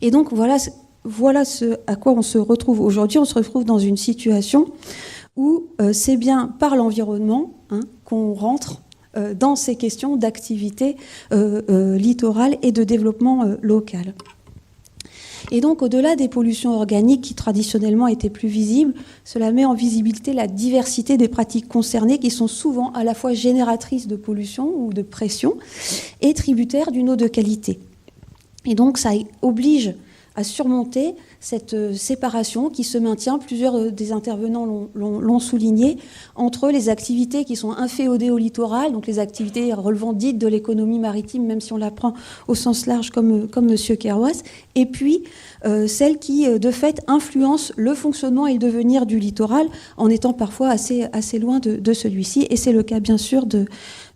Et donc voilà ce à quoi on se retrouve aujourd'hui. On se retrouve dans une situation où c'est bien par l'environnement qu'on rentre dans ces questions d'activité littorale et de développement local. Et donc, au-delà des pollutions organiques qui traditionnellement étaient plus visibles, cela met en visibilité la diversité des pratiques concernées qui sont souvent à la fois génératrices de pollution ou de pression et tributaires d'une eau de qualité. Et donc, ça oblige à surmonter cette séparation qui se maintient, plusieurs des intervenants l'ont souligné, entre les activités qui sont inféodées au littoral, donc les activités relevant dites de l'économie maritime, même si on la prend au sens large comme M. Kerwas, et puis celles qui, de fait, influencent le fonctionnement et le devenir du littoral, en étant parfois assez loin de celui-ci, et c'est le cas, bien sûr, de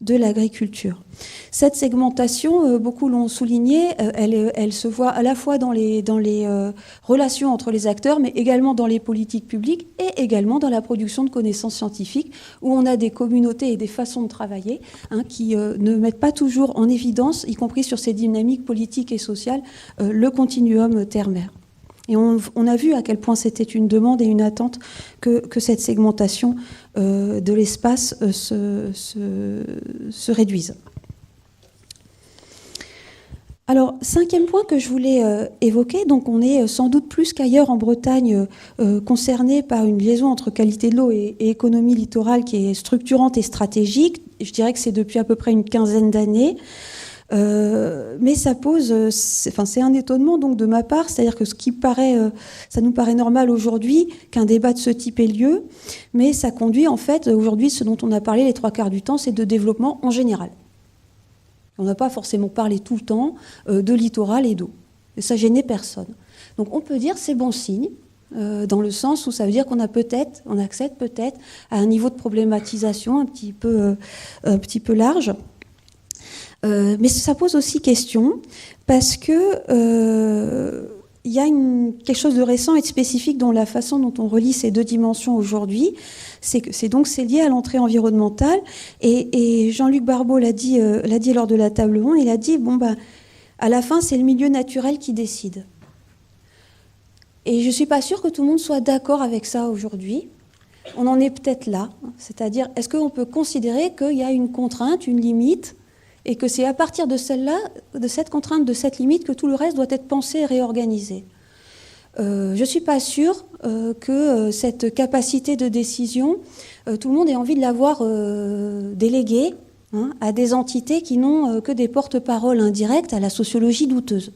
l'agriculture. Cette segmentation, beaucoup l'ont souligné, elle se voit à la fois dans les relations entre les acteurs, mais également dans les politiques publiques et également dans la production de connaissances scientifiques, où on a des communautés et des façons de travailler qui ne mettent pas toujours en évidence, y compris sur ces dynamiques politiques et sociales, le continuum terre-mer. Et on a vu à quel point c'était une demande et une attente que cette segmentation de l'espace se réduise. Alors, cinquième point que je voulais évoquer, donc on est sans doute plus qu'ailleurs en Bretagne concerné par une liaison entre qualité de l'eau et économie littorale qui est structurante et stratégique. Je dirais que c'est depuis à peu près une quinzaine d'années. Mais ça pose, c'est un étonnement donc de ma part, c'est-à-dire que ça nous paraît normal aujourd'hui qu'un débat de ce type ait lieu, mais ça conduit en fait aujourd'hui, ce dont on a parlé les trois quarts du temps, c'est de développement en général. On n'a pas forcément parlé tout le temps de littoral et d'eau. Et ça gênait personne. Donc on peut dire c'est bon signe, dans le sens où ça veut dire on accède peut-être à un niveau de problématisation un petit peu large. Mais ça pose aussi question parce que il y a quelque chose de récent et de spécifique dans la façon dont on relie ces deux dimensions aujourd'hui. C'est lié à l'entrée environnementale. Et Jean-Luc Barbeau l'a dit lors de la table ronde. Il a dit à la fin, c'est le milieu naturel qui décide. Et je suis pas sûre que tout le monde soit d'accord avec ça aujourd'hui. On en est peut-être là. C'est-à-dire, est-ce qu'on peut considérer qu'il y a une contrainte, une limite, et que c'est à partir de celle-là, de cette contrainte, de cette limite, que tout le reste doit être pensé et réorganisé. Je ne suis pas sûre que cette capacité de décision, tout le monde ait envie de l'avoir déléguée à des entités qui n'ont que des porte-paroles indirectes à la sociologie douteuse.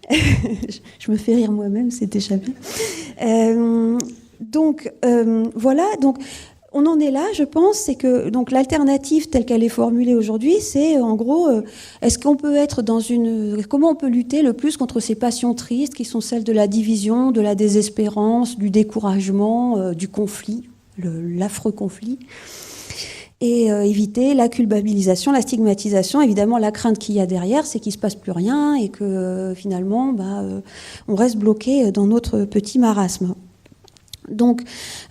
Je me fais rire moi-même, c'est déjà bien. Donc voilà, donc on en est là, je pense, c'est que donc l'alternative telle qu'elle est formulée aujourd'hui, c'est en gros, est-ce qu'on peut être comment on peut lutter le plus contre ces passions tristes qui sont celles de la division, de la désespérance, du découragement, du conflit, l'affreux conflit, et éviter la culpabilisation, la stigmatisation. Évidemment, la crainte qu'il y a derrière, c'est qu'il se passe plus rien et que finalement, on reste bloqué dans notre petit marasme. Donc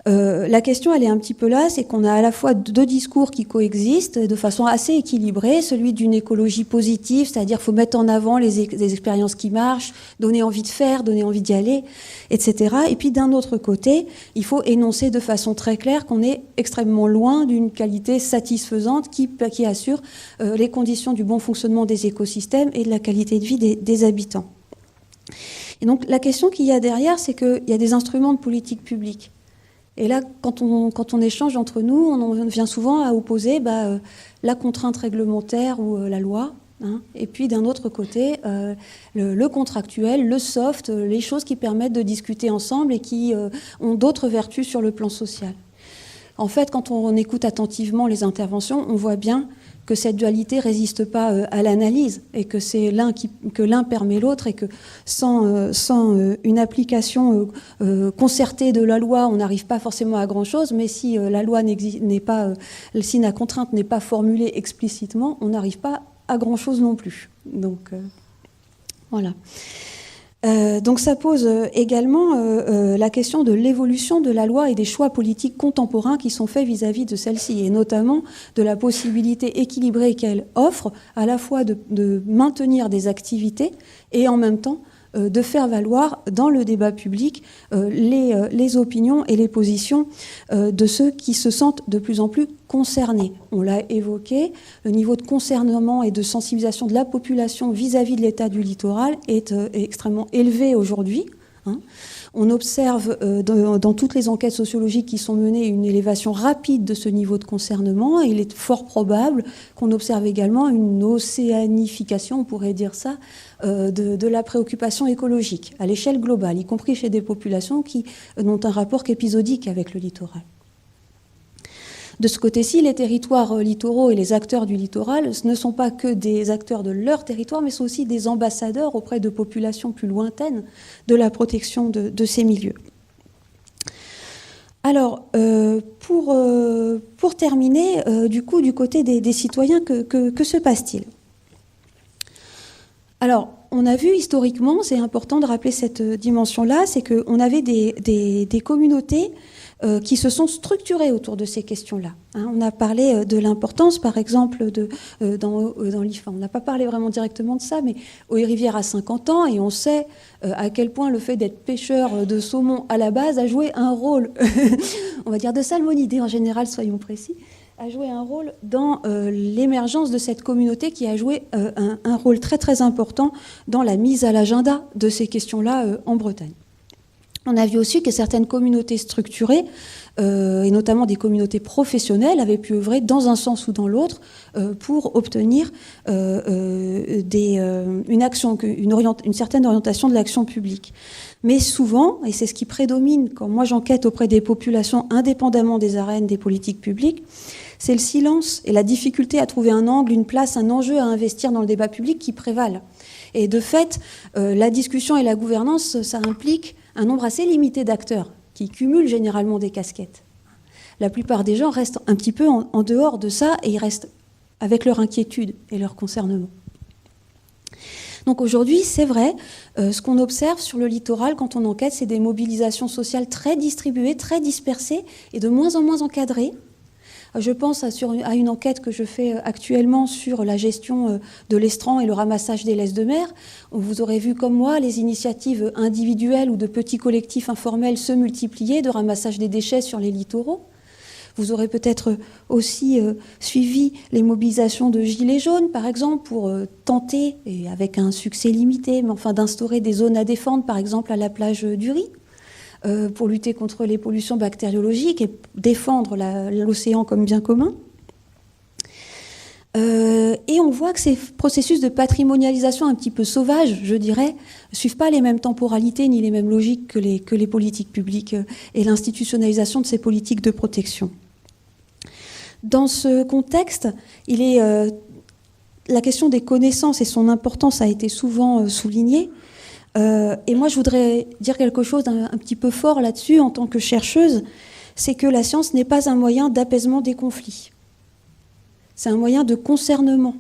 la question elle est un petit peu là, c'est qu'on a à la fois deux discours qui coexistent de façon assez équilibrée, celui d'une écologie positive, c'est-à-dire qu'il faut mettre en avant les expériences qui marchent, donner envie de faire, donner envie d'y aller, etc. Et puis d'un autre côté, il faut énoncer de façon très claire qu'on est extrêmement loin d'une qualité satisfaisante qui assure les conditions du bon fonctionnement des écosystèmes et de la qualité de vie des habitants. Et donc la question qu'il y a derrière, c'est qu'il y a des instruments de politique publique Et là, quand on échange entre nous, on en vient souvent à opposer la contrainte réglementaire ou la loi, hein, et puis d'un autre côté, le contractuel, le soft, les choses qui permettent de discuter ensemble et qui ont d'autres vertus sur le plan social. En fait, quand on écoute attentivement les interventions, on voit bien que cette dualité ne résiste pas à l'analyse et que c'est que l'un permet l'autre et que sans une application concertée de la loi, on n'arrive pas forcément à grand-chose, mais si la loi si la contrainte n'est pas formulée explicitement, on n'arrive pas à grand-chose non plus. Donc, voilà. Donc ça pose également la question de l'évolution de la loi et des choix politiques contemporains qui sont faits vis-à-vis de celle-ci, et notamment de la possibilité équilibrée qu'elle offre à la fois de maintenir des activités et en même temps de faire valoir dans le débat public les opinions et les positions de ceux qui se sentent de plus en plus concernés. On l'a évoqué, le niveau de concernement et de sensibilisation de la population vis-à-vis de l'état du littoral est extrêmement élevé aujourd'hui, hein. On observe dans toutes les enquêtes sociologiques qui sont menées une élévation rapide de ce niveau de concernement, et il est fort probable qu'on observe également une océanification, on pourrait dire ça, de la préoccupation écologique à l'échelle globale, y compris chez des populations qui n'ont un rapport qu'épisodique avec le littoral. De ce côté-ci, les territoires littoraux et les acteurs du littoral ne sont pas que des acteurs de leur territoire, mais sont aussi des ambassadeurs auprès de populations plus lointaines de la protection de ces milieux. Alors, pour terminer, du côté des citoyens, que se passe-t-il ? Alors, on a vu historiquement, c'est important de rappeler cette dimension-là, c'est qu'on avait des communautés qui se sont structurés autour de ces questions-là. Hein, on a parlé de l'importance, par exemple, dans l'IFA. On n'a pas parlé vraiment directement de ça, mais Oeil-Rivière a 50 ans, et on sait à quel point le fait d'être pêcheur de saumon à la base a joué un rôle, on va dire de salmonidés en général, soyons précis, a joué un rôle dans l'émergence de cette communauté qui a joué un rôle très très important dans la mise à l'agenda de ces questions-là en Bretagne. On a vu aussi que certaines communautés structurées, et notamment des communautés professionnelles, avaient pu œuvrer dans un sens ou dans l'autre pour obtenir une certaine orientation de l'action publique. Mais souvent, et c'est ce qui prédomine quand moi j'enquête auprès des populations indépendamment des arènes des politiques publiques, c'est le silence et la difficulté à trouver un angle, une place, un enjeu à investir dans le débat public qui prévalent. Et de fait, la discussion et la gouvernance, ça implique un nombre assez limité d'acteurs qui cumulent généralement des casquettes. La plupart des gens restent un petit peu en dehors de ça, et ils restent avec leur inquiétude et leur concernement. Donc aujourd'hui, c'est vrai, ce qu'on observe sur le littoral quand on enquête, c'est des mobilisations sociales très distribuées, très dispersées et de moins en moins encadrées. Je pense à une enquête que je fais actuellement sur la gestion de l'estran et le ramassage des laisses de mer. Vous aurez vu comme moi les initiatives individuelles ou de petits collectifs informels se multiplier de ramassage des déchets sur les littoraux. Vous aurez peut-être aussi suivi les mobilisations de Gilets jaunes, par exemple, pour tenter, et avec un succès limité, mais enfin d'instaurer des zones à défendre, par exemple à la plage du Ry, pour lutter contre les pollutions bactériologiques et défendre l'océan comme bien commun. Et on voit que ces processus de patrimonialisation un petit peu sauvages, je dirais, ne suivent pas les mêmes temporalités ni les mêmes logiques que les politiques publiques et l'institutionnalisation de ces politiques de protection. Dans ce contexte, la question des connaissances et son importance a été souvent soulignée. Et moi, je voudrais dire quelque chose d'un petit peu fort là-dessus en tant que chercheuse, c'est que la science n'est pas un moyen d'apaisement des conflits. C'est un moyen de concernement.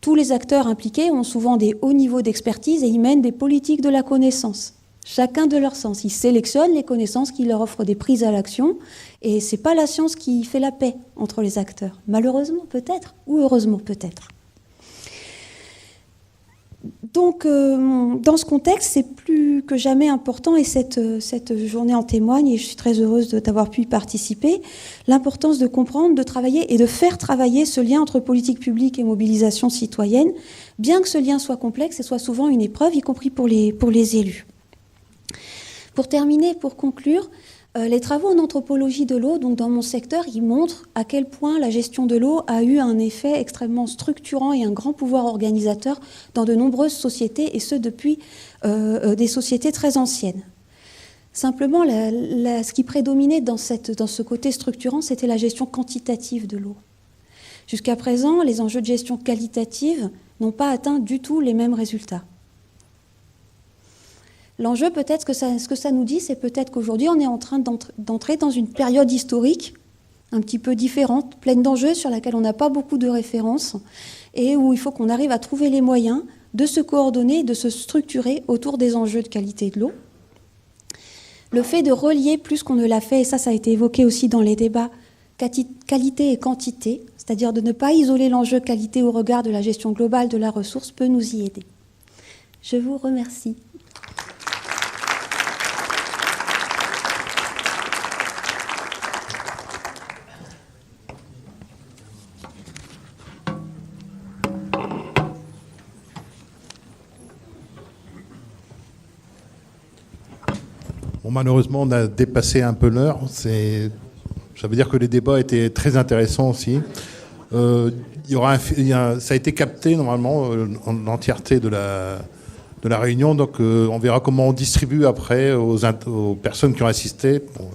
Tous les acteurs impliqués ont souvent des hauts niveaux d'expertise et ils mènent des politiques de la connaissance. Chacun de leur sens. Ils sélectionnent les connaissances qui leur offrent des prises à l'action. Et ce n'est pas la science qui fait la paix entre les acteurs. Malheureusement, peut-être, ou heureusement, peut-être. Donc, dans ce contexte, c'est plus que jamais important, et cette journée en témoigne, et je suis très heureuse d'avoir pu y participer, l'importance de comprendre, de travailler et de faire travailler ce lien entre politique publique et mobilisation citoyenne, bien que ce lien soit complexe et soit souvent une épreuve, y compris pour les élus. Pour terminer, pour conclure, Les travaux en anthropologie de l'eau, donc dans mon secteur, ils montrent à quel point la gestion de l'eau a eu un effet extrêmement structurant et un grand pouvoir organisateur dans de nombreuses sociétés, et ce depuis des sociétés très anciennes. Simplement, ce qui prédominait dans ce côté structurant, c'était la gestion quantitative de l'eau. Jusqu'à présent, les enjeux de gestion qualitative n'ont pas atteint du tout les mêmes résultats. L'enjeu, peut-être, ce que ça nous dit, c'est peut-être qu'aujourd'hui, on est en train d'entrer dans une période historique un petit peu différente, pleine d'enjeux sur laquelle on n'a pas beaucoup de références et où il faut qu'on arrive à trouver les moyens de se coordonner, de se structurer autour des enjeux de qualité de l'eau. Le fait de relier plus qu'on ne l'a fait, et ça a été évoqué aussi dans les débats, qualité et quantité, c'est-à-dire de ne pas isoler l'enjeu qualité au regard de la gestion globale de la ressource, peut nous y aider. Je vous remercie. Bon, malheureusement, on a dépassé un peu l'heure. Ça veut dire que les débats étaient très intéressants aussi. Ça a été capté normalement en l'entièreté de la réunion. Donc on verra comment on distribue après aux personnes qui ont assisté. Bon,